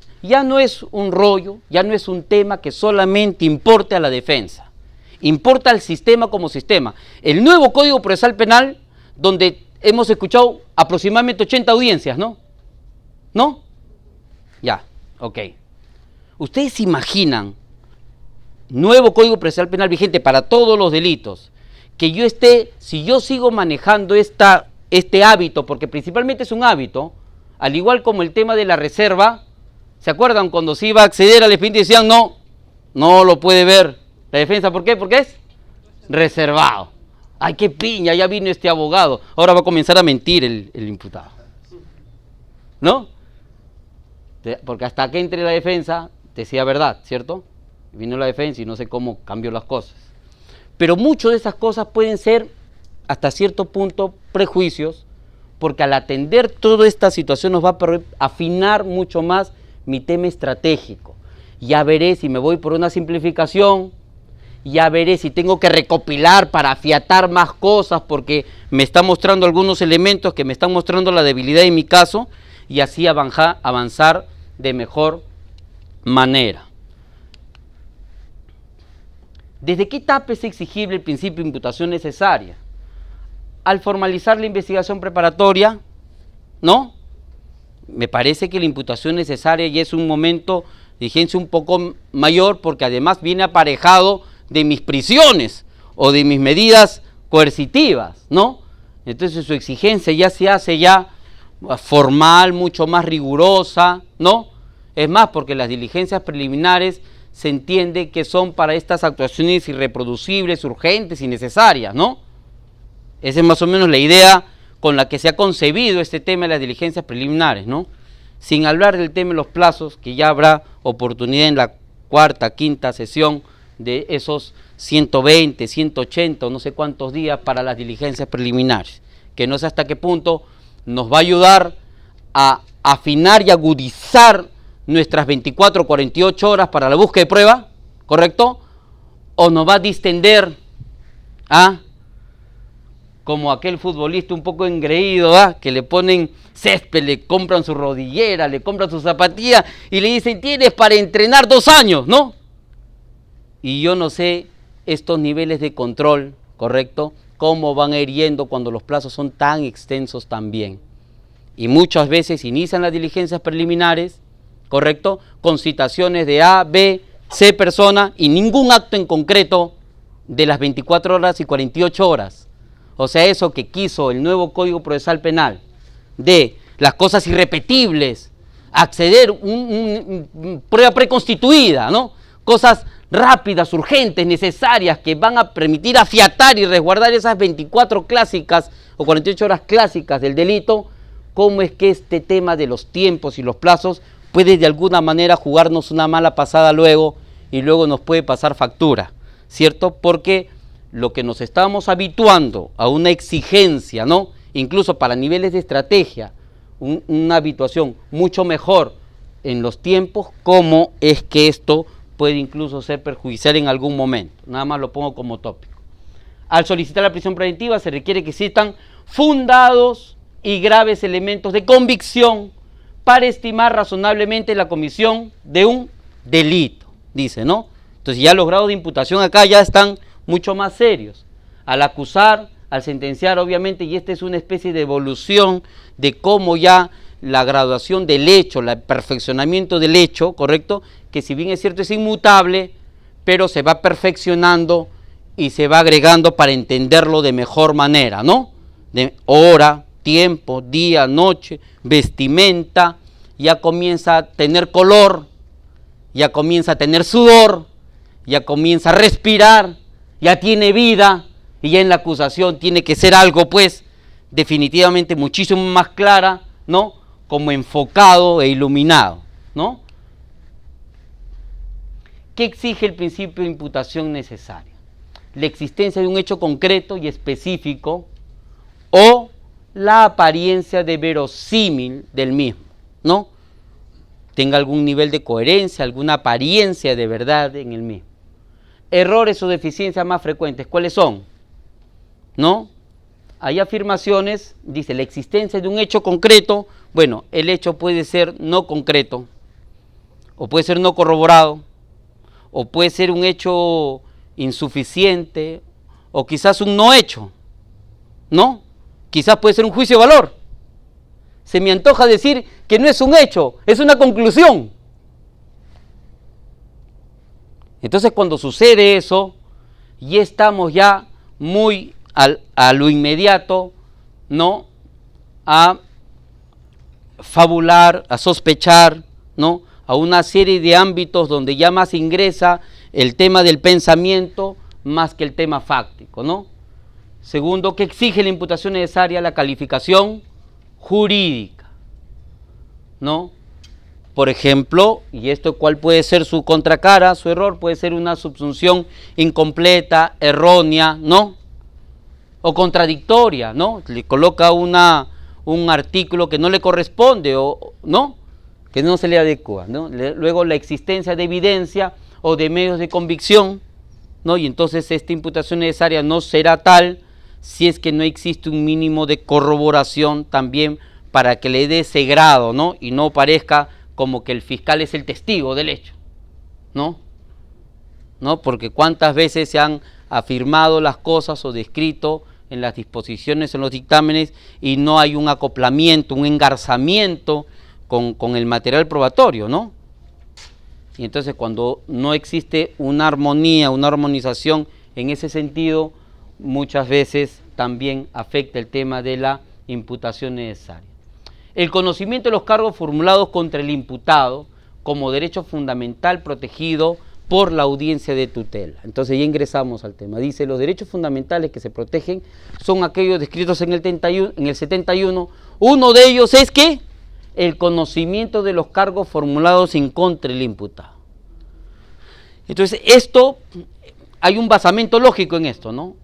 un rollo, ya no es un tema que solamente importe a la defensa. Importa al sistema como sistema. El nuevo Código Procesal Penal, donde hemos escuchado aproximadamente 80 audiencias, ¿no? ¿No? Ya, ok. ¿Ustedes se imaginan, nuevo Código Procesal Penal vigente para todos los delitos, que si yo sigo manejando este hábito, porque principalmente es un hábito, al igual como el tema de la reserva, ¿se acuerdan cuando se iba a acceder al expediente y decían no lo puede ver la defensa? ¿Por qué? Porque es reservado. Ay, qué piña, ya vino este abogado, ahora va a comenzar a mentir el imputado. ¿No? Porque hasta que entre la defensa, decía verdad, ¿cierto? Vino la defensa y no sé cómo cambió las cosas. Pero muchas de esas cosas pueden ser, hasta cierto punto, prejuicios, porque al atender toda esta situación nos va a afinar mucho más mi tema estratégico. Ya veré si me voy por una simplificación, ya veré si tengo que recopilar para afiatar más cosas, porque me está mostrando algunos elementos que me están mostrando la debilidad en mi caso, y así avanzar de mejor manera. ¿Desde qué etapa es exigible el principio de imputación necesaria? Al formalizar la investigación preparatoria, ¿no? Me parece que la imputación necesaria ya es un momento de vigencia un poco mayor, porque además viene aparejado de mis prisiones o de mis medidas coercitivas, ¿no? Entonces su exigencia ya se hace ya formal, mucho más rigurosa, ¿no? Es más, porque las diligencias preliminares se entiende que son para estas actuaciones irreproducibles, urgentes y necesarias, ¿no? Esa es más o menos la idea con la que se ha concebido este tema de las diligencias preliminares, ¿no? Sin hablar del tema de los plazos, que ya habrá oportunidad en la cuarta, quinta sesión de esos 120, 180 o no sé cuántos días para las diligencias preliminares, que no sé hasta qué punto nos va a ayudar a afinar y agudizar nuestras 24 o 48 horas para la búsqueda de prueba, ¿correcto? O nos va a distender a, como aquel futbolista un poco engreído, que le ponen césped, le compran su rodillera, le compran su zapatilla y le dicen, tienes para entrenar 2 años, ¿no? Y yo no sé estos niveles de control, ¿correcto?, cómo van a ir yendo cuando los plazos son tan extensos también. Y muchas veces inician las diligencias preliminares, ¿correcto?, con citaciones de A, B, C persona y ningún acto en concreto de las 24 horas y 48 horas. O sea, eso que quiso el nuevo Código Procesal Penal, de las cosas irrepetibles, acceder a prueba preconstituida, ¿no? Cosas rápidas, urgentes, necesarias, que van a permitir afiatar y resguardar esas 24 clásicas o 48 horas clásicas del delito. ¿Cómo es que este tema de los tiempos y los plazos puede de alguna manera jugarnos una mala pasada luego y luego nos puede pasar factura, ¿cierto? Porque lo que nos estamos habituando a una exigencia, ¿no?, incluso para niveles de estrategia, una habituación mucho mejor en los tiempos, ¿cómo es que esto puede incluso ser perjudicial en algún momento? Nada más lo pongo como tópico. Al solicitar la prisión preventiva se requiere que existan fundados y graves elementos de convicción para estimar razonablemente la comisión de un delito, dice, ¿no? Entonces ya los grados de imputación acá ya están mucho más serios. Al acusar, al sentenciar, obviamente, y esta es una especie de evolución de cómo ya la graduación del hecho, el perfeccionamiento del hecho, ¿correcto?, que si bien es cierto es inmutable, pero se va perfeccionando y se va agregando para entenderlo de mejor manera, ¿no? De hora, tiempo, día, noche, vestimenta, ya comienza a tener color, ya comienza a tener sudor, ya comienza a respirar, ya tiene vida, y ya en la acusación tiene que ser algo, pues, definitivamente muchísimo más clara, ¿no?, como enfocado e iluminado, ¿no? ¿Qué exige el principio de imputación necesaria? La existencia de un hecho concreto y específico o la apariencia de verosímil del mismo, ¿no? Tenga algún nivel de coherencia, alguna apariencia de verdad en el mismo. Errores o deficiencias más frecuentes, ¿cuáles son? ¿No? Hay afirmaciones, dice, la existencia de un hecho concreto. Bueno, el hecho puede ser no concreto, o puede ser no corroborado, o puede ser un hecho insuficiente, o quizás un no hecho, ¿no? Quizás puede ser un juicio de valor. Se me antoja decir que no es un hecho, es una conclusión. Entonces, cuando sucede eso, ya estamos ya muy a lo inmediato, ¿no?, a fabular, a sospechar, ¿no?, a una serie de ámbitos donde ya más ingresa el tema del pensamiento más que el tema fáctico, ¿no? Segundo, que exige la imputación necesaria, la calificación jurídica, ¿no? Por ejemplo, y esto cuál puede ser su contracara, su error, puede ser una subsunción incompleta, errónea, ¿no?, o contradictoria, ¿no? Le coloca un artículo que no le corresponde, o ¿no?, que no se le adecua, ¿no? Luego la existencia de evidencia o de medios de convicción, ¿no? Y entonces esta imputación necesaria no será tal si es que no existe un mínimo de corroboración también para que le dé ese grado, ¿no?, y no parezca como que el fiscal es el testigo del hecho, ¿no? ¿no? Porque cuántas veces se han afirmado las cosas o descrito en las disposiciones, en los dictámenes, y no hay un acoplamiento, un engarzamiento con el material probatorio, ¿no? Y entonces cuando no existe una armonía, una armonización en ese sentido, muchas veces también afecta el tema de la imputación necesaria. El conocimiento de los cargos formulados contra el imputado como derecho fundamental protegido por la audiencia de tutela. Entonces ya ingresamos al tema. Dice, los derechos fundamentales que se protegen son aquellos descritos en el 71. Uno de ellos es que el conocimiento de los cargos formulados en contra del imputado. Entonces esto, hay un basamento lógico en esto, ¿no?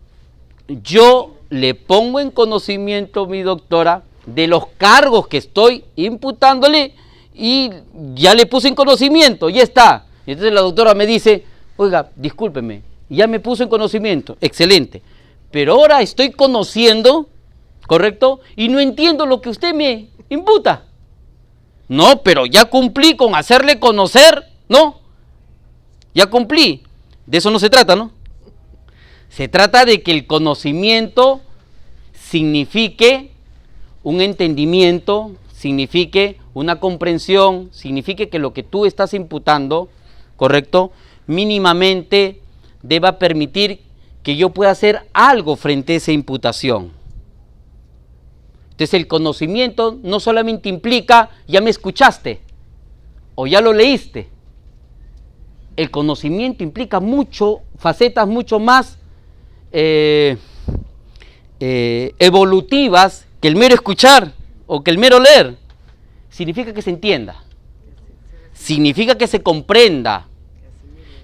Yo le pongo en conocimiento a mi doctora de los cargos que estoy imputándole y ya le puse en conocimiento, ya está. Y entonces la doctora me dice, oiga, discúlpeme, ya me puso en conocimiento, excelente, pero ahora estoy conociendo, ¿correcto? Y no entiendo lo que usted me imputa. No, pero ya cumplí con hacerle conocer, ¿no? Ya cumplí. De eso no se trata, ¿no? Se trata de que el conocimiento signifique un entendimiento, signifique una comprensión, signifique que lo que tú estás imputando, ¿correcto?, mínimamente deba permitir que yo pueda hacer algo frente a esa imputación. Entonces el conocimiento no solamente implica, ya me escuchaste o ya lo leíste. El conocimiento implica facetas mucho más evolutivas que el mero escuchar o que el mero leer. Significa que se entienda, significa que se comprenda,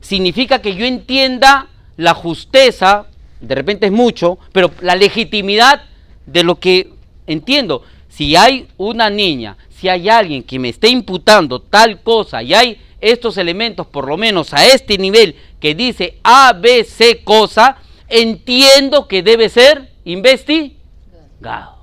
significa que yo entienda la justeza, de repente es mucho, pero la legitimidad de lo que entiendo. Si hay una niña, si hay alguien que me esté imputando tal cosa y hay estos elementos, por lo menos a este nivel, que dice A, B, C cosa, entiendo que debe ser investigado.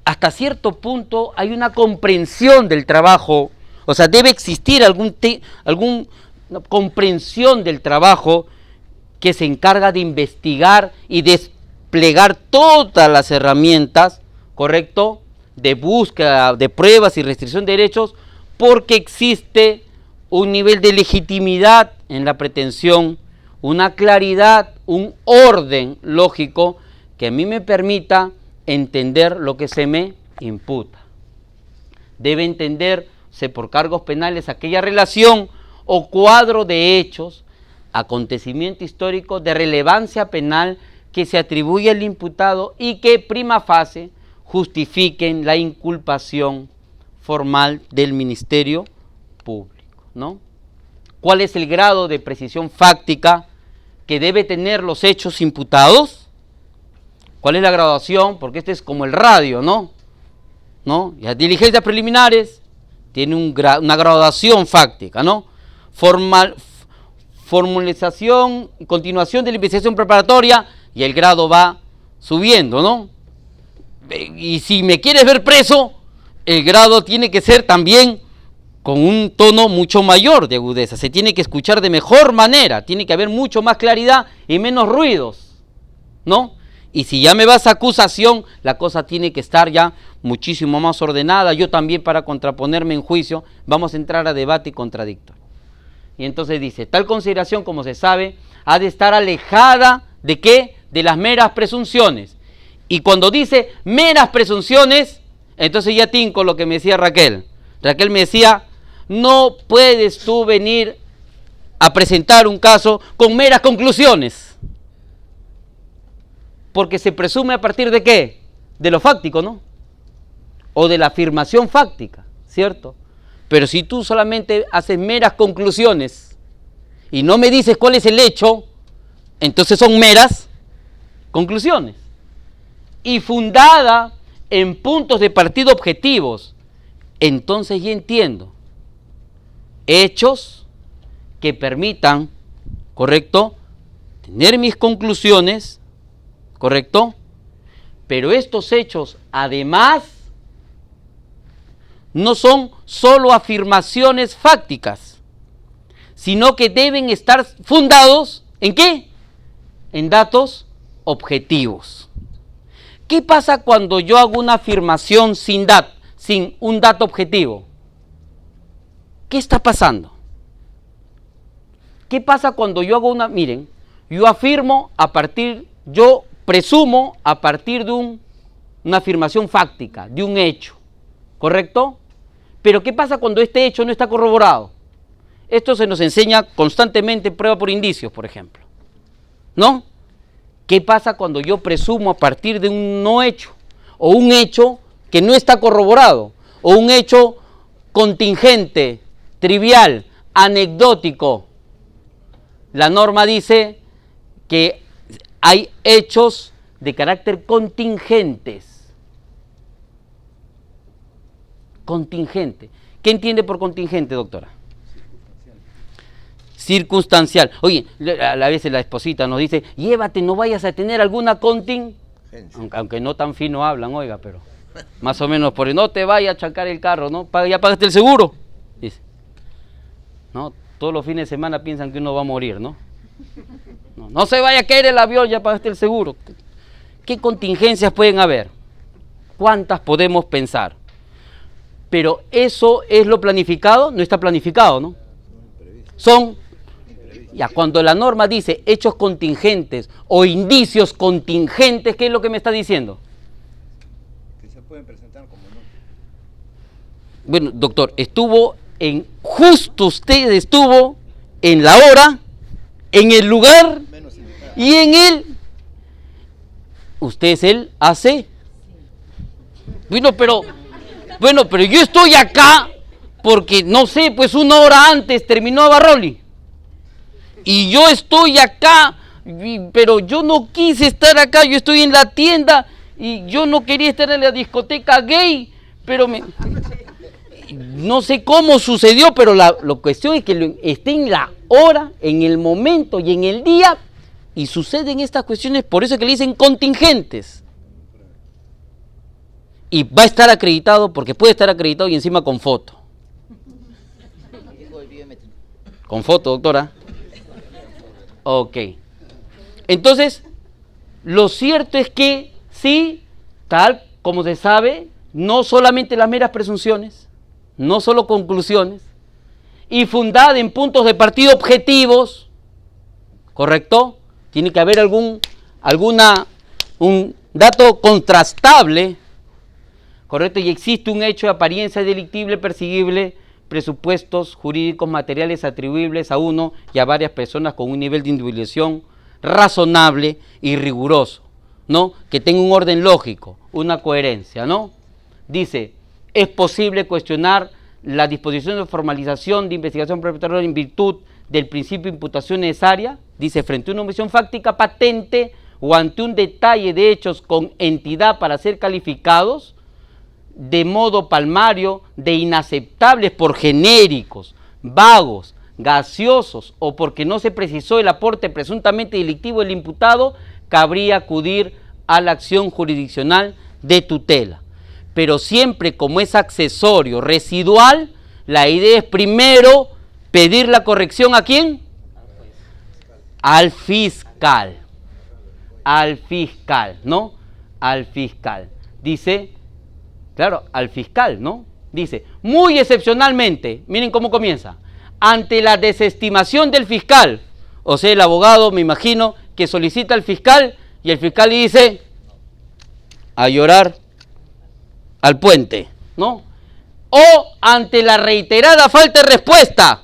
Hasta cierto punto hay una comprensión del trabajo, o sea, debe existir alguna comprensión del trabajo que se encarga de investigar y desplegar todas las herramientas, ¿correcto?, de búsqueda de pruebas y restricción de derechos, porque existe un nivel de legitimidad en la pretensión, una claridad, un orden lógico que a mí me permita entender lo que se me imputa. Debe entenderse por cargos penales aquella relación o cuadro de hechos, acontecimiento histórico de relevancia penal que se atribuye al imputado y que prima facie justifiquen la inculpación formal del Ministerio Público, ¿no? ¿Cuál es el grado de precisión fáctica que debe tener los hechos imputados? ¿Cuál es la graduación? Porque este es como el radio, ¿no? Las diligencias preliminares tienen una graduación fáctica, ¿no? Formalización y continuación de la investigación preparatoria, y el grado va subiendo, ¿no? Y si me quieres ver preso, el grado tiene que ser también con un tono mucho mayor de agudeza, se tiene que escuchar de mejor manera, tiene que haber mucho más claridad y menos ruidos, ¿no? Y si ya me vas a acusación, la cosa tiene que estar ya muchísimo más ordenada. Yo también, para contraponerme en juicio, vamos a entrar a debate y contradictorio. Y entonces dice, tal consideración, como se sabe, ha de estar alejada ¿de qué? De las meras presunciones. Y cuando dice meras presunciones, entonces ya tinco lo que me decía Raquel. Raquel me decía, no puedes tú venir a presentar un caso con meras conclusiones. Porque se presume a partir de ¿qué? De lo fáctico, ¿no? O de la afirmación fáctica, ¿cierto? Pero si tú solamente haces meras conclusiones y no me dices cuál es el hecho, entonces son meras conclusiones. Y fundada en puntos de partida objetivos, entonces ya entiendo. Hechos que permitan, ¿correcto?, tener mis conclusiones, ¿correcto? Pero estos hechos, además, no son solo afirmaciones fácticas, sino que deben estar fundados ¿en qué? En datos objetivos. ¿Qué pasa cuando yo hago una afirmación sin un dato objetivo? ¿Qué está pasando? ¿Qué pasa cuando yo hago miren, yo afirmo yo presumo a partir de una afirmación fáctica, de un hecho, ¿correcto? Pero ¿qué pasa cuando este hecho no está corroborado? Esto se nos enseña constantemente en prueba por indicios, por ejemplo, ¿no? ¿Qué pasa cuando yo presumo a partir de un no hecho, o un hecho que no está corroborado, o un hecho contingente, trivial, anecdótico? La norma dice que hay hechos de carácter contingentes. Contingente. ¿Qué entiende por contingente, doctora? Circunstancial. Oye, a veces la esposita nos dice, llévate, no vayas a tener alguna contingencia. Aunque no tan fino hablan, oiga, pero más o menos por no te vaya a chacar el carro, ¿no? Ya pagaste el seguro. Dice. No, todos los fines de semana piensan que uno va a morir, ¿no? No se vaya a caer el avión, ya pagaste el seguro. ¿Qué contingencias pueden haber? ¿Cuántas podemos pensar? Pero eso es lo planificado, no está planificado, ¿no? Ya cuando la norma dice hechos contingentes o indicios contingentes, ¿qué es lo que me está diciendo? Que se pueden presentar como no. Bueno, doctor, justo usted estuvo en la hora, en el lugar y usted es el AC. Bueno, pero yo estoy acá porque, no sé, pues una hora antes terminó Barroli. Y yo estoy acá, pero yo no quise estar acá, yo estoy en la tienda y yo no quería estar en la discoteca gay, pero no sé cómo sucedió, pero la cuestión es que esté en la hora, en el momento y en el día, y suceden estas cuestiones, por eso es que le dicen contingentes. Y va a estar acreditado, porque puede estar acreditado y encima con foto. Con foto, doctora. Ok. Entonces, lo cierto es que sí, tal como se sabe, no solamente las meras presunciones, no solo conclusiones, y fundada en puntos de partida objetivos, ¿correcto? Tiene que haber un dato contrastable, ¿correcto? Y existe un hecho de apariencia delictible, perseguible, presupuestos jurídicos materiales atribuibles a uno y a varias personas con un nivel de individualización razonable y riguroso, ¿no? Que tenga un orden lógico, una coherencia, ¿no? Dice, es posible cuestionar la disposición de formalización de investigación preparatoria en virtud del principio de imputación necesaria, dice, frente a una omisión fáctica patente o ante un detalle de hechos con entidad para ser calificados de modo palmario de inaceptables por genéricos, vagos, gaseosos o porque no se precisó el aporte presuntamente delictivo del imputado, cabría acudir a la acción jurisdiccional de tutela. Pero siempre como es accesorio, residual, la idea es primero pedir la corrección ¿a quién? Al fiscal. Al fiscal, ¿no? Al fiscal. Dice, claro, al fiscal, ¿no? Dice, muy excepcionalmente, miren cómo comienza, ante la desestimación del fiscal, o sea, el abogado, me imagino, que solicita al fiscal y el fiscal le dice, a llorar al puente, ¿no? O ante la reiterada falta de respuesta,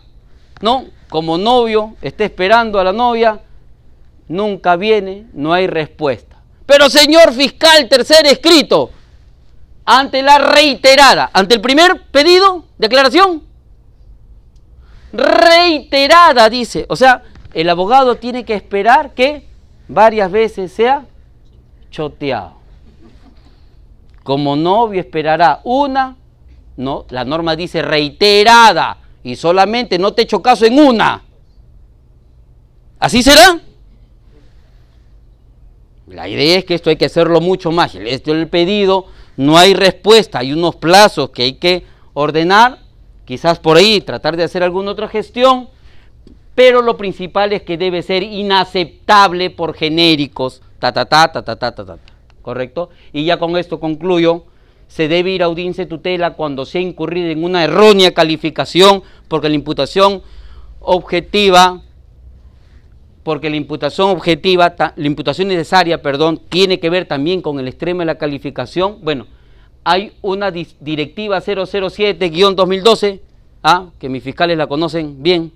¿no? Como novio está esperando a la novia, nunca viene, no hay respuesta. Pero señor fiscal, tercer escrito, ante la reiterada, ante el primer pedido, declaración, reiterada, dice, o sea, el abogado tiene que esperar que varias veces sea choteado. Como novio esperará una, no, la norma dice reiterada y solamente no te echo caso en una. ¿Así será? La idea es que esto hay que hacerlo mucho más. El pedido, no hay respuesta, hay unos plazos que hay que ordenar, quizás por ahí tratar de hacer alguna otra gestión, pero lo principal es que debe ser inaceptable por genéricos, ¿correcto? Y ya con esto concluyo. Se debe ir a audiencia de tutela cuando se ha incurrido en una errónea calificación, porque la imputación objetiva, la imputación necesaria, tiene que ver también con el extremo de la calificación. Bueno, hay una directiva 007-2012, que mis fiscales la conocen bien,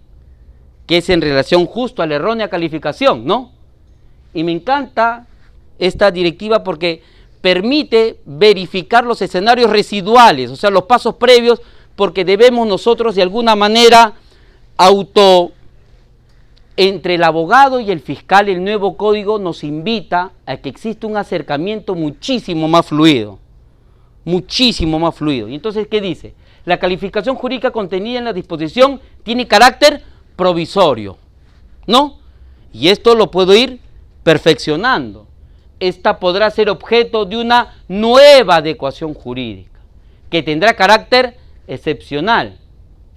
que es en relación justo a la errónea calificación, ¿no? Y me encanta esta directiva porque permite verificar los escenarios residuales, o sea, los pasos previos, porque debemos nosotros de alguna manera entre el abogado y el fiscal, el nuevo código nos invita a que exista un acercamiento muchísimo más fluido. Y entonces, ¿qué dice? La calificación jurídica contenida en la disposición tiene carácter provisorio, ¿no? Y esto lo puedo ir perfeccionando. Esta podrá ser objeto de una nueva adecuación jurídica, que tendrá carácter excepcional.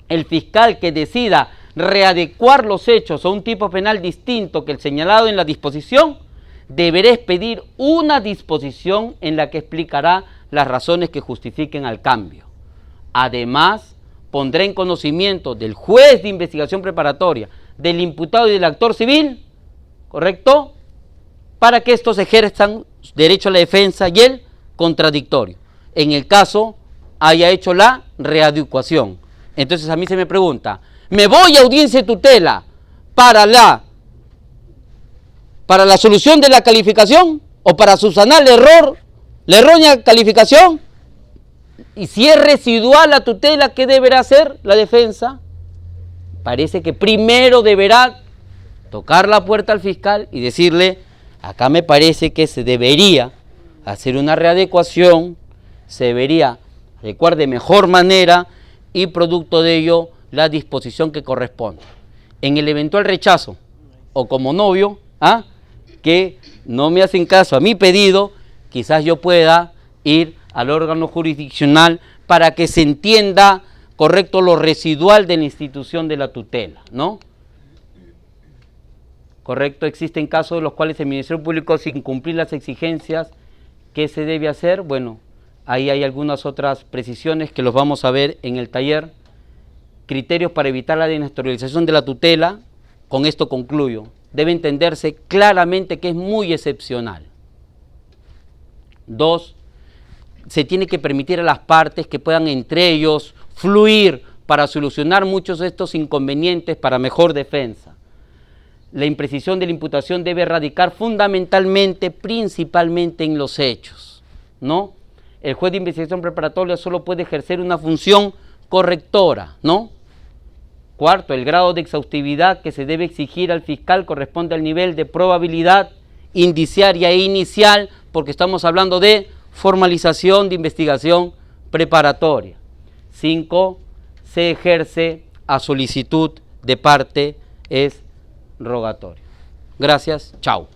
El fiscal que decida readecuar los hechos a un tipo penal distinto que el señalado en la disposición, deberá expedir una disposición en la que explicará las razones que justifiquen al cambio. Además, pondrá en conocimiento del juez de investigación preparatoria, del imputado y del actor civil, ¿correcto?, para que estos ejerzan derecho a la defensa y el contradictorio, en el caso haya hecho la readecuación. Entonces a mí se me pregunta, ¿me voy a audiencia de tutela para la solución de la calificación o para subsanar el error, la errónea calificación? Y si es residual la tutela, ¿qué deberá hacer la defensa? Parece que primero deberá tocar la puerta al fiscal y decirle: acá me parece que se debería hacer una readecuación, se debería adecuar de mejor manera y producto de ello la disposición que corresponde. En el eventual rechazo o como novio, que no me hacen caso a mi pedido, quizás yo pueda ir al órgano jurisdiccional para que se entienda correcto lo residual de la institución de la tutela, ¿no? Correcto, existen casos de los cuales el Ministerio Público, sin cumplir las exigencias, ¿qué se debe hacer? Bueno, ahí hay algunas otras precisiones que los vamos a ver en el taller. Criterios para evitar la desnaturalización de la tutela. Con esto concluyo. Debe entenderse claramente que es muy excepcional. 2. Se tiene que permitir a las partes que puedan entre ellos fluir para solucionar muchos de estos inconvenientes para mejor defensa. La imprecisión de la imputación debe radicar fundamentalmente, principalmente en los hechos, ¿no? El juez de investigación preparatoria solo puede ejercer una función correctora, ¿no? 4. El grado de exhaustividad que se debe exigir al fiscal corresponde al nivel de probabilidad indiciaria e inicial, porque estamos hablando de formalización de investigación preparatoria. 5. Se ejerce a solicitud de parte, es rogatorio. Gracias, chao.